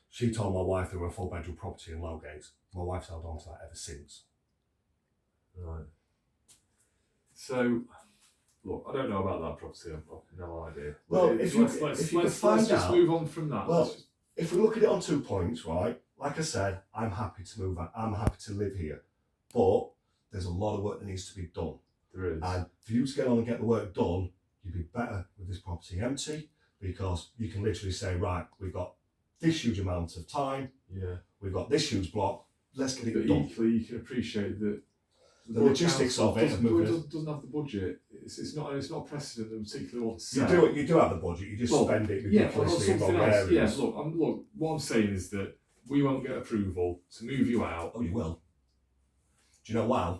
She told my wife there were a 4-bedroom property in Lowgate. My wife's held on to that ever since. Right. So, look, I don't know about that property. I've got no idea. Well, Let's find just out, move on from that. well, if we look at it on 2 points, right? Like I said, I'm happy to move out. I'm happy to live here, but there's a lot of work that needs to be done. There is. And for you to get on and get the work done, you'd be better with this property empty, because you can literally say, right, we've got this huge amount of time. Yeah. We've got this huge block. Let's get it But done. equally, you can appreciate that The logistics of it doesn't have the budget. It's not a precedent that particularly wants to sell. You do have the budget. You just spend it ridiculously in wrong else. areas. Yeah, look. What I'm saying is that we won't get approval to move you out. Oh, you will. Do you know why?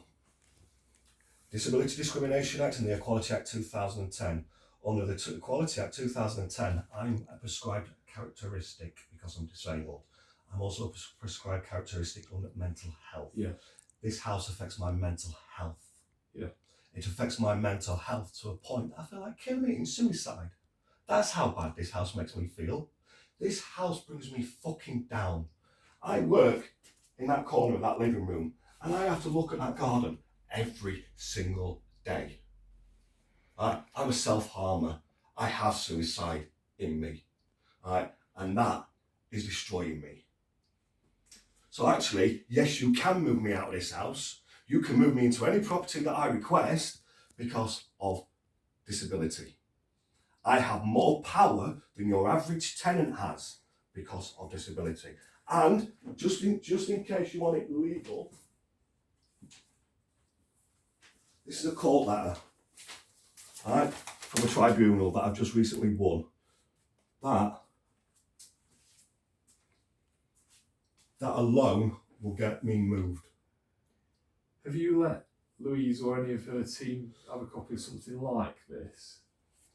Disability Discrimination Act and the Equality Act 2010. Under the Equality Act 2010, I'm a prescribed characteristic because I'm disabled. I'm also a prescribed characteristic under mental health. Yeah. This house affects my mental health. Yeah. It affects my mental health to a point that I feel like committing suicide. That's how bad this house makes me feel. This house brings me fucking down. I work in that corner of that living room and I have to look at that garden every single day. I'm a self-harmer. I have suicide in me. And that is destroying me. So actually, yes, you can move me out of this house. You can move me into any property that I request because of disability. I have more power than your average tenant has because of disability. And just in case you want it legal, this is a court letter, right, from a tribunal that I've just recently won. That alone will get me moved. Have you let Louise or any of her team have a copy of something like this?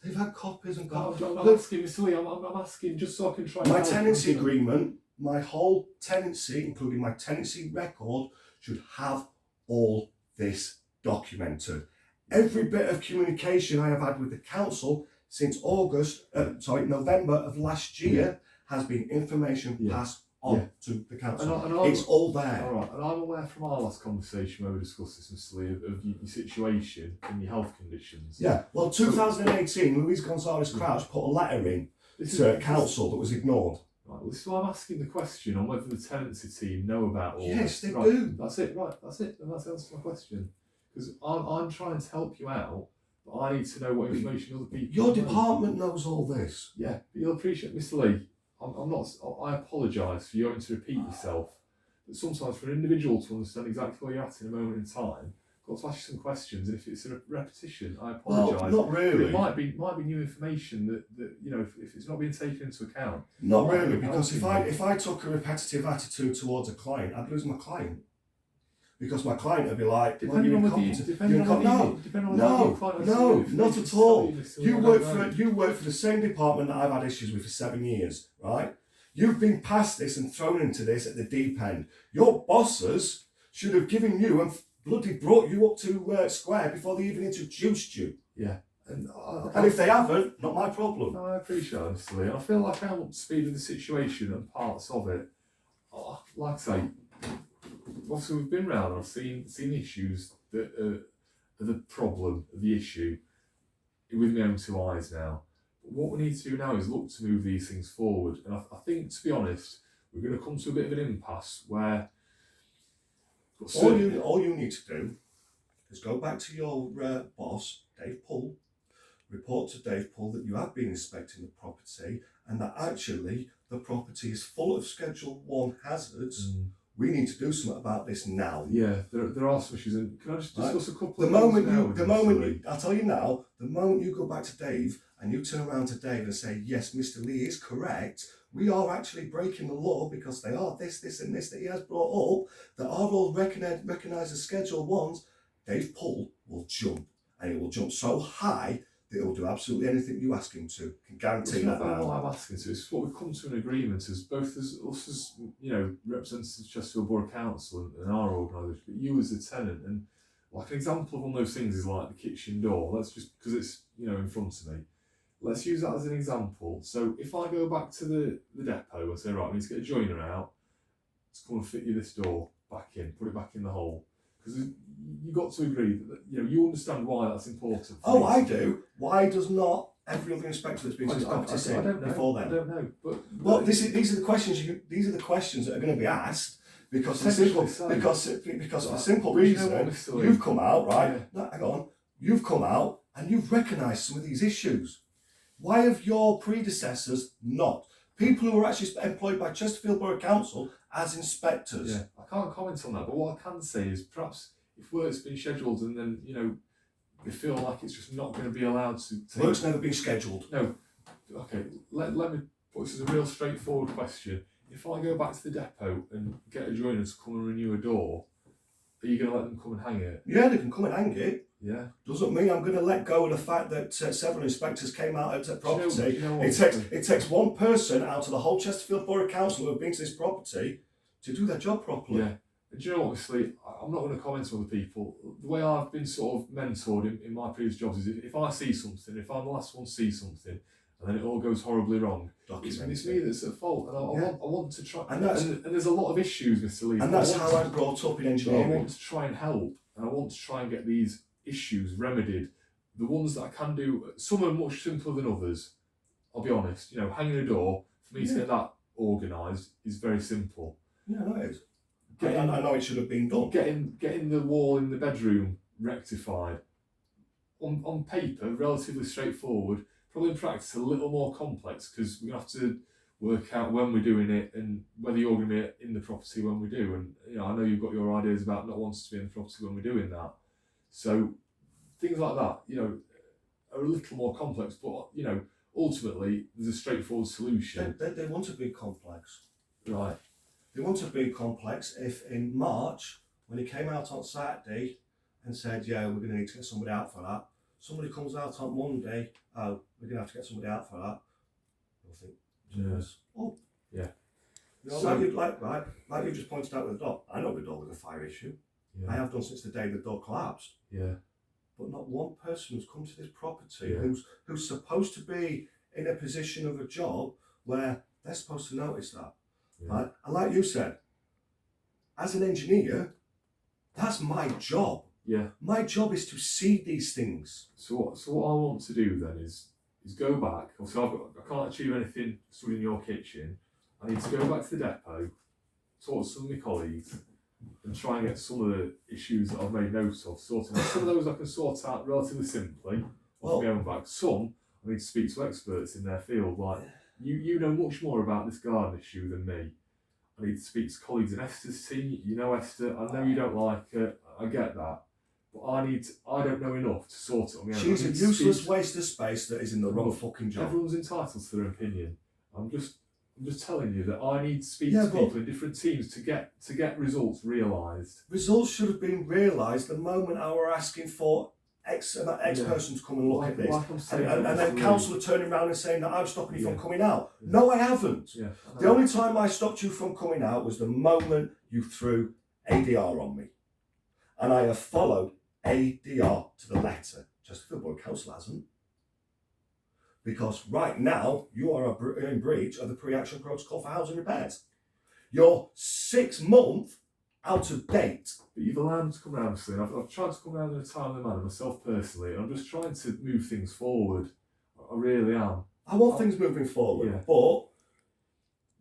They've had copies and I'm copies. asking, Mr. Lee, I'm asking just so I can try. My tenancy agreement, my whole tenancy, including my tenancy record, should have all this documented. Every bit of communication I have had with the council since November of last year has been information passed on to the council. It's all there. All right, and I'm aware from our last conversation where we discussed this, Mr. Lee, of your situation and your health conditions. Yeah, well, 2018, Luis Gonzalez Crouch put a letter in to council that was ignored. Right, well, this is why I'm asking the question on whether the tenancy team know about all Yes, this. they do. That's it, right, that's it. And that's the answer to my question. Because I'm trying to help you out, but I need to know what information other people Your know. department knows all this. Yeah, but you'll appreciate, Mr. Lee, I apologise for you having to repeat yourself. But sometimes for an individual to understand exactly where you're at in a moment in time, I've got to ask you some questions, and if it's a repetition, I apologise. Well, not really. But it might be new information that you know, if it's not being taken into account. Not really, because if I took a repetitive attitude towards a client, I'd lose my client. Because my client would be like, Depending on whether no, not at all. You work for the same department that I've had issues with for 7 years, right? You've been past this and thrown into this at the deep end. Your bosses should have given you and bloody brought you up to square before they even introduced you. Yeah. And if they haven't, not my problem. No, I appreciate it, Mr. Lee. I feel like I'm up to speed with the situation and parts of it. Like I say, obviously we've been round, I've seen issues that are the problem, the issue, with my own 2 eyes now. But what we need to do now is look to move these things forward. And I think, to be honest, we're going to come to a bit of an impasse where... All you need to do is go back to your boss, Dave Poole, report to Dave Poole that you have been inspecting the property and that actually the property is full of Schedule 1 hazards. We need to do something about this now. Yeah, there are some issues. And can I just discuss a couple the of moment you, I'll tell you now, the moment you go back to Dave and you turn around to Dave and say, yes, Mr. Lee is correct, we are actually breaking the law because they are this and this that he has brought up that are all recognised as Schedule 1s, Dave Poole will jump. And he will jump so high that he'll do absolutely anything you ask him to. I can guarantee that now. What I'm asking to is what we've come to an agreement as both as us as representatives of Chesterfield Borough Council and our organisation, but you as a tenant. And like an example of one of those things is like the kitchen door. Let's just, because it's in front of me, let's use that as an example. So if I go back to the depot and say, right, we need to get a joiner out to come and fit you this door, back in, put it back in the hole. Because you got to agree that you understand why that's important. Oh, I do. Why does not every other inspector that's been to this property say before then? I don't know. But well, these are the questions. These are the questions that are going to be asked because the simple because the simple reason you've come out right. Yeah. No, hang on. You've come out and you've recognised some of these issues. Why have your predecessors not? People who are actually employed by Chesterfield Borough Council as inspectors. Yeah, I can't comment on that, but what I can say is perhaps if work's been scheduled and then, they feel like it's just not going to be allowed to take... Work's never been scheduled. No. Okay, let me put this as a real straightforward question. If I go back to the depot and get a joiner to come and renew a door, are you going to let them come and hang it? Yeah, they can come and hang it. Yeah. Doesn't mean I'm going to let go of the fact that several inspectors came out at the property. It takes one person out of the whole Chesterfield Borough Council who have been to this property to do their job properly. Yeah. And do you know, obviously, I'm not going to comment on other people. The way I've been sort of mentored in my previous jobs is if I see something, if I'm the last one to see something, and then it all goes horribly wrong, it's me that's at fault. And I want to try. And there's a lot of issues, Mr. Lee. And that's how I'm brought up in engineering. I want to try and help, and I want to try and get these issues remedied. The ones that I can do, some are much simpler than others. I'll be honest. Hanging a door, for me to get that organised is very simple. Yeah, no, it is. I know it should have been done. Getting the wall in the bedroom rectified. On paper, relatively straightforward. Probably in practice a little more complex because we're going to have to work out when we're doing it and whether you're going to be in the property when we do. And I know you've got your ideas about not wanting to be in the property when we're doing that. So things like that, are a little more complex, but ultimately there's a straightforward solution. They want to be complex. Right. They want to be complex if in March, when he came out on Saturday and said, yeah, we're going to need to get somebody out for that, somebody comes out on Monday, oh, we're going to have to get somebody out for that. You'll think, yes. Oh. Yeah. Like you just pointed out with the door. I know the door was a fire issue. Yeah. I have done since the day the door collapsed. Yeah. But not one person who's come to this property who's supposed to be in a position of a job where they're supposed to notice that. Yeah. Right? And like you said, as an engineer, that's my job. Yeah. My job is to see these things. So what I want to do then is go back. So I can't achieve anything stood in your kitchen. I need to go back to the depot, talk to some of my colleagues, and try and get some of the issues that I've made notes of sorted out. Some of those I can sort out relatively simply off my own back. Some I need to speak to experts in their field. Like you know much more about this garden issue than me. I need to speak to colleagues in Esther's team. Esther, I know you don't like her, I get that. But I don't know enough to sort it on my own. She's a useless waste of space that is in the wrong fucking job. Everyone's entitled to their opinion. I'm just telling you that I need to speak to people in different teams to get results realised. Results should have been realised the moment I were asking for X person to come and look at this. And then council are turning around and saying that I'm stopping you from coming out. Yeah. No, I haven't. Yeah, the only time I stopped you from coming out was the moment you threw ADR on me. And I have followed ADR to the letter. Chesterfield Borough Council hasn't. Because right now, you are in breach of the pre-action protocol for housing repairs. You're 6 months out of date. But you've allowed them to come round, Slim. I've tried to come round in a timely manner myself personally, and I'm just trying to move things forward. I really am. I want things moving forward, but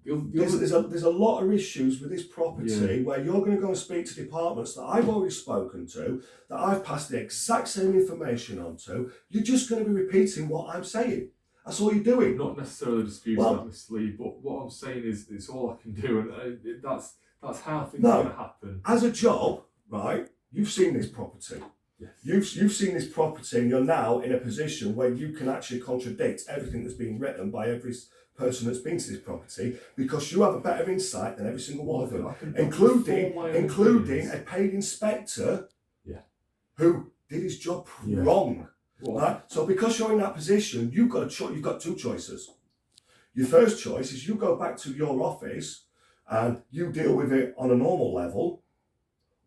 there's a lot of issues with this property where you're going to go and speak to departments that I've already spoken to, that I've passed the exact same information on to. You're just going to be repeating what I'm saying. That's all you're doing. Not necessarily disputing that, Mr. Lee, but what I'm saying is it's all I can do, and that's how things are going to happen. As a job, right, you've seen this property. Yes. You've seen this property and you're now in a position where you can actually contradict everything that's been written by every person that's been to this property because you have a better insight than every single one of them, including a paid inspector who did his job wrong. Right? So because you're in that position, you've got two choices. Your first choice is you go back to your office and you deal with it on a normal level,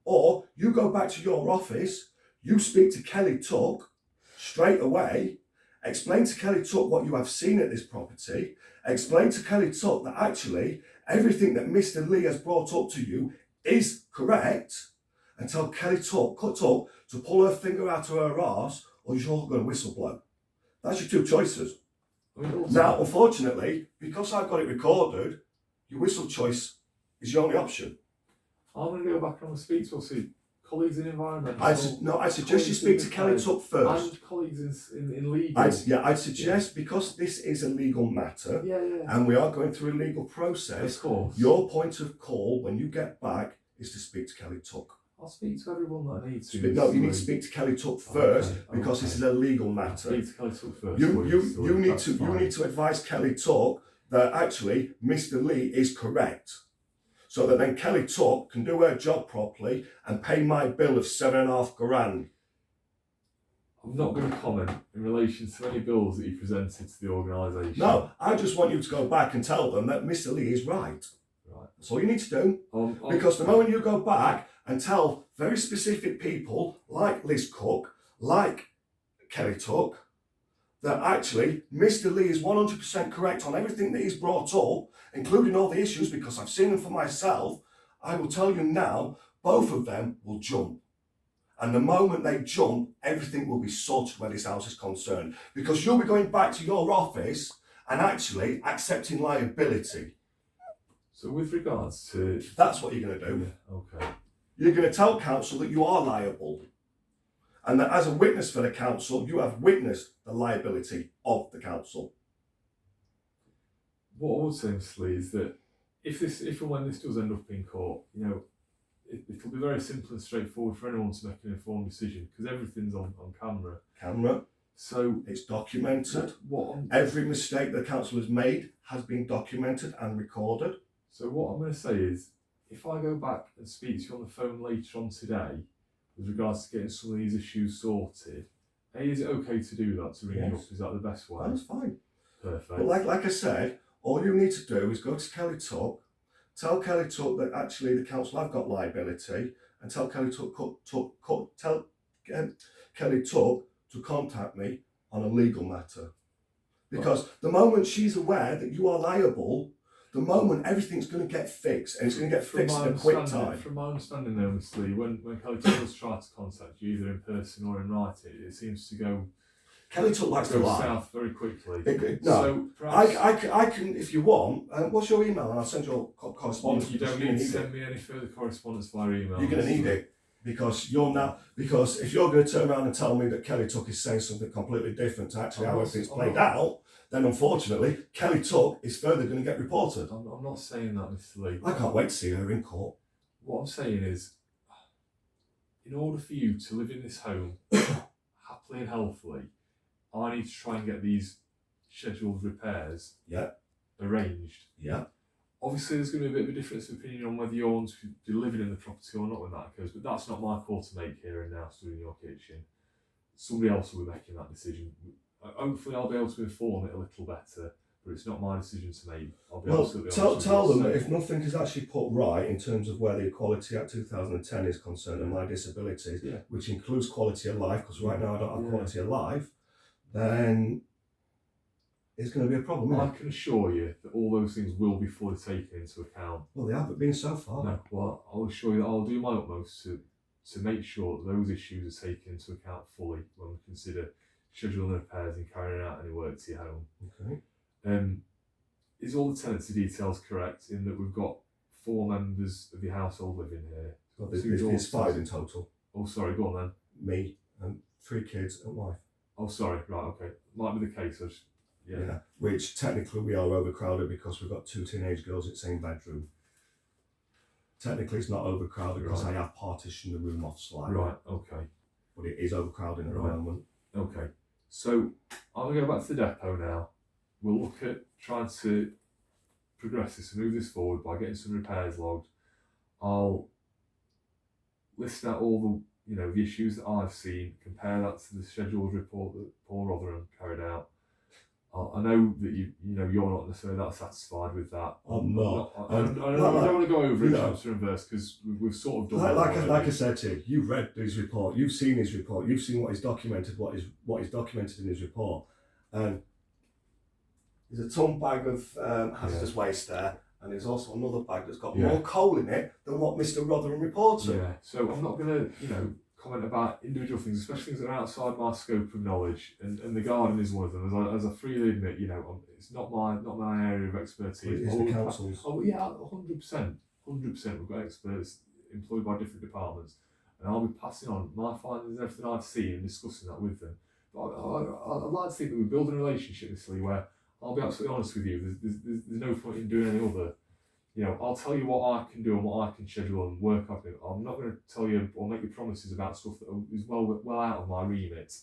or you go back to your office, you speak to Kelly Tuck straight away, explain to Kelly Tuck what you have seen at this property, explain to Kelly Tuck that actually everything that Mr. Lee has brought up to you is correct, and tell Kelly Tuck to pull her finger out of her arse, or you're going to whistle blow. That's your two choices. Now, unfortunately, because I've got it recorded, your whistle choice is your only option. I'm going to go back and speak to us, colleagues in environmental. I suggest you speak to Kelly Tuck first. And colleagues in legal. I'd suggest, because this is a legal matter, and we are going through a legal process, of course, your point of call when you get back is to speak to Kelly Tuck. I'll speak to everyone that I need to. No, you need to speak to Kelly Tuck first, because this is a legal matter. Speak to Kelly Tuck first. You need to advise Kelly Tuck that actually Mr. Lee is correct, so that then Kelly Tuck can do her job properly and pay my bill of $7.5 grand. I'm not going to comment in relation to any bills that you presented to the organisation. No, I just want you to go back and tell them that Mr. Lee is right. That's all you need to do. Because the moment you go back and tell very specific people like Liz Cook, like Kelly Tuck, that actually Mr. Lee is 100% correct on everything that he's brought up, including all the issues, because I've seen them for myself, I will tell you now, both of them will jump. And the moment they jump, everything will be sorted where this house is concerned. Because you'll be going back to your office and actually accepting liability. So with regards to... That's what you're going to do. Yeah, okay. You're going to tell council that you are liable. And that as a witness for the council, you have witnessed the liability of the council. What I would say, Mr. Lee, is that if and when this does end up in court, it'll be very simple and straightforward for anyone to make an informed decision, because everything's on camera. So it's documented. Every mistake the council has made has been documented and recorded. So what I'm going to say is, if I go back and speak to you on the phone later on today, with regards to getting some of these issues sorted, is it okay to do that, to ring you up? Is that the best way? That's fine. Perfect. But like I said, all you need to do is go to Kelly Tuck, tell Kelly Tuck that actually the council have got liability, and tell Kelly Tuck to contact me on a legal matter. Because the moment she's aware that you are liable, the moment everything's going to get fixed, and it's going to get fixed in a quick time. From my understanding though, Mr. Lee, when Kelly Tuck does try to contact you, either in person or in writing, it seems to go... Kelly Tuck likes to lie. South very quickly. No, so perhaps, I can, if you want, what's your email? And I'll send you correspondence. You don't need to send me any further correspondence via email. You're going to need it. Because if you're going to turn around and tell me that Kelly Tuck is saying something completely different to actually how everything's played out, then unfortunately Kelly Tuck is further going to get reported. I'm not saying that, Mr. Lee. I can't wait to see her in court. What I'm saying is, in order for you to live in this home happily and healthily, I need to try and get these scheduled repairs arranged. Yeah. Obviously, there's going to be a bit of a difference of opinion on whether you want to be living in the property or not when that occurs, but that's not my call to make here and now, stood in your kitchen. Somebody else will be making that decision. Hopefully, I'll be able to inform it a little better, but it's not my decision to make. I'll be able to tell them that if nothing is actually put right in terms of where the Equality Act 2010 is concerned and my disabilities, which includes quality of life, because right now I don't have quality of life, then it's going to be a problem. I can assure you that all those things will be fully taken into account. Well, they haven't been so far. No, well, I'll assure you that I'll do my utmost to make sure that those issues are taken into account fully when we consider scheduling repairs and carrying out any work to your home. Okay. Is all the tenancy details correct in that we've got 4 members of your household living here? Well, there's 5 in total. Oh, sorry, go on then. Me and 3 kids and wife. Oh, sorry, right, okay. Might be the case. Yeah. Which technically we are overcrowded because we've got 2 teenage girls in the same bedroom. Technically it's not overcrowded because I have partitioned the room off slightly. Right, okay. But it is overcrowded at the moment. Okay. So I'm going to go back to the depot now. We'll look at trying to progress this and move this forward by getting some repairs logged. I'll list out all the issues that I've seen, compare that to the scheduled report that Paul Rotherham carried out. I know that you're not necessarily that satisfied with that. I'm not. I don't want to go over it chapter and verse because we've sort of done like I said to you, you've read his report, you've seen his report, you've seen what he's documented, what is documented in his report, and there's a ton bag of hazardous waste there, and there's also another bag that's got Yeah. more coal in it than what Mr. Rotherham reported. Yeah, so I'm not going to, comment about individual things, especially things that are outside my scope of knowledge, and the garden is one of them. As I freely admit, it's not my area of expertise. Well, it is the council's. Oh yeah, 100%. We've got experts employed by different departments, and I'll be passing on my findings and everything I've seen and discussing that with them. But I'd like to think that we're building a relationship, Miss Lee, where I'll be absolutely honest with you. There's no point in doing any other. I'll tell you what I can do and what I can schedule and work up. I'm not going to tell you or make you promises about stuff that is well out of my remit.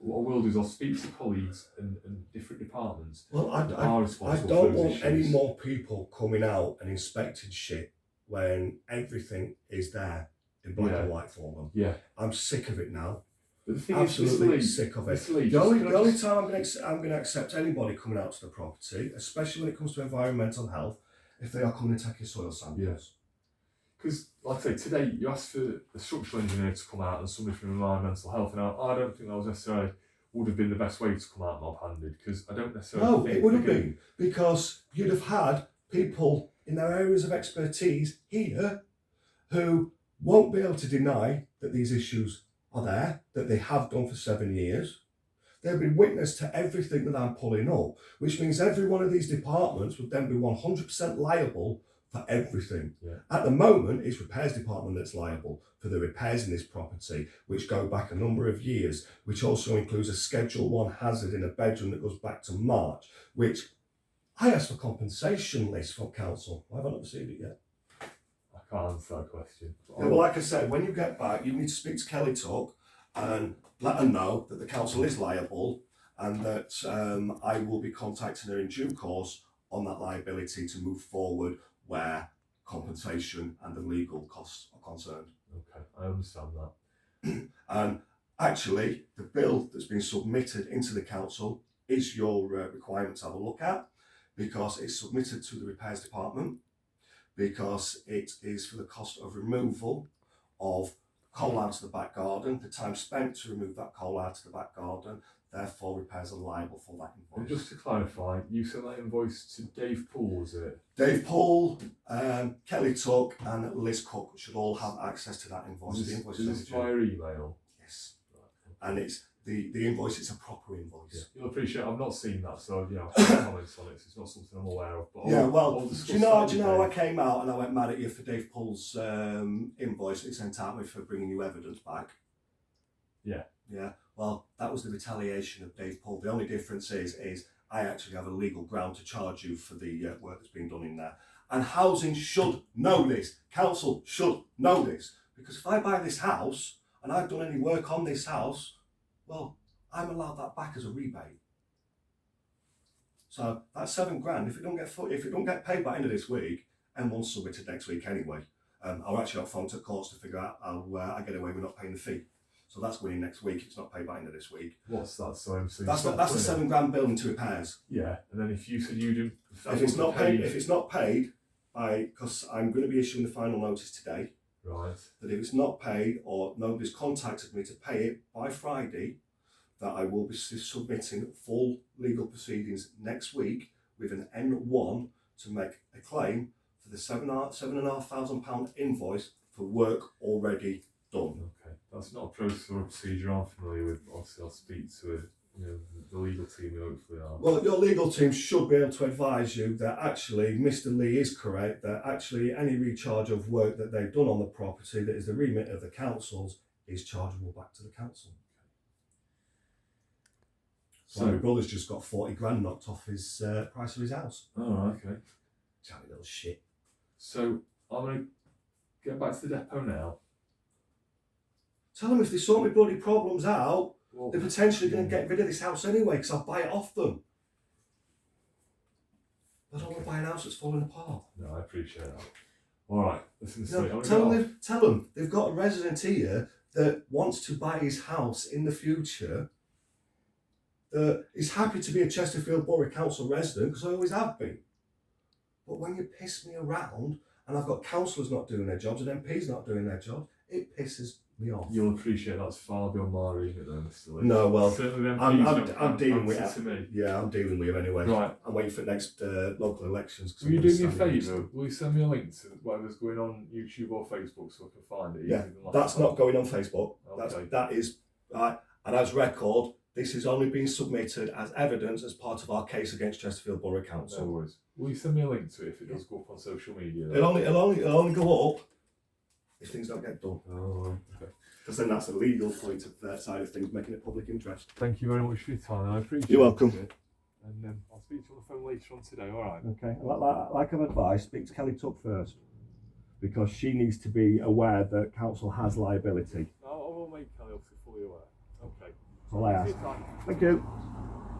But what I will do is I'll speak to colleagues and different departments. Well, I responsible don't for those want issues. any more people coming out and inspecting shit when everything is there in black and white for them. Yeah. I'm sick of it now. But the thing Absolutely is, sick of it. Miss Lee, The only time I'm going to accept anybody coming out to the property, especially when it comes to environmental health, if they are coming and taking soil samples. Yes. Because, like I say, today you asked for a structural engineer to come out and somebody from environmental health, and I don't think that was necessarily would have been the best way to come out mob-handed, because I don't necessarily No, think it would have been, because you'd have had people in their areas of expertise here who won't be able to deny that these issues are there, that they have done for 7 years. They'll be witness to everything that I'm pulling up, which means every one of these departments would then be 100% liable for everything. Yeah. At the moment, it's repairs department that's liable for the repairs in this property, which go back a number of years, which also includes a Schedule 1 hazard in a bedroom that goes back to March, which I asked for compensation list from council. I haven't received it yet. I can't answer that question. Yeah, well, like I said, when you get back, you need to speak to Kelly Tuck and let her know that the council is liable, and that I will be contacting her in due course on that liability to move forward where compensation and the legal costs are concerned. Okay, I understand that. And actually, the bill that's been submitted into the council is your requirement to have a look at, because it's submitted to the repairs department, because it is for the cost of removal of coal out of the back garden, the time spent to remove that coal out of the back garden, therefore repairs are liable for that invoice. And just to clarify, you sent that invoice to Dave Poole, was it? Dave Poole, Kelly Tuck and Liz Cook should all have access to that invoice. Is The invoice this is via email? Yes. And it's the invoice, it's a proper invoice. Yeah. You'll appreciate I've not seen that, so I can't comments on it. It's not something I'm aware of. But I'll do discuss you know that how I with came out and I went mad at you for Dave Poole's invoice that he sent out me for bringing you evidence back? Yeah. Yeah. Well, that was the retaliation of Dave Poole. The only difference is I actually have a legal ground to charge you for the work that's been done in there. And housing should know this. Council should know this. Because if I buy this house and I've done any work on this house, well, I'm allowed that back as a rebate. So that's £7,000. If it don't get paid by the end of this week, M1's submitted next week anyway. I'll actually have phone to courts to figure out how I get away with not paying the fee. So that's going in next week. It's not paid by the end of this week. What's that? So That's the £7,000 bill into repairs. Yeah, and then if you said you didn't, If it's not paid by, because I'm going to be issuing the final notice today. right? That if it's not paid or nobody's contacted me to pay it by Friday, that I will be submitting full legal proceedings next week with an N1 to make a claim for the £7,500 invoice for work already done. Okay, that's not a process or a procedure I'm familiar with. Obviously, I'll speak to the legal team. Hopefully, are. Well, your legal team should be able to advise you that actually Mr. Lee is correct, that actually any recharge of work that they've done on the property that is the remit of the councils is chargeable back to the council. So my brother's just got 40 grand knocked off his price of his house. Oh, okay. Tiny little shit. So I'm going to get back to the depot now. Tell them if they sort my bloody problems out, Well, they're potentially going to get rid of this house anyway, because I'll buy it off them. I don't want to buy an house that's falling apart. No, I appreciate that. All right, listen to No, tell them they've got a resident here that wants to buy his house in the future, that is happy to be a Chesterfield Borough Council resident, because I always have been. But when you piss me around, and I've got councillors not doing their jobs and MPs not doing their jobs, it pisses me off. You'll appreciate that's far beyond my remit, though, Mr. Lee. No, well, Certainly them I'm fees don't dealing with answer to me. Yeah, I'm dealing with him anyway. Right. I'm waiting for next local elections. 'Cause Will you I'm do gonna me a stand in favour? Will you send me a link to whatever's going on YouTube or Facebook so I can find it? Yeah, easier than last that's time? not going on Facebook. Okay. That is right. And as record, this is only being submitted as evidence as part of our case against Chesterfield Borough No Council. worries. Will you send me a link to it if it does go up on social media? It'll only go up if things don't get done. Oh, okay. Because then that's a legal point of that side of things, making it public interest. Thank you very much for your time. I appreciate it. You're welcome. And I'll speak to you on the phone later on today, alright? Okay, like I've advised, speak to Kelly Tuck first, because she needs to be aware that council has liability. I will make Kelly obviously fully aware. Okay. That's all I ask. Thank you.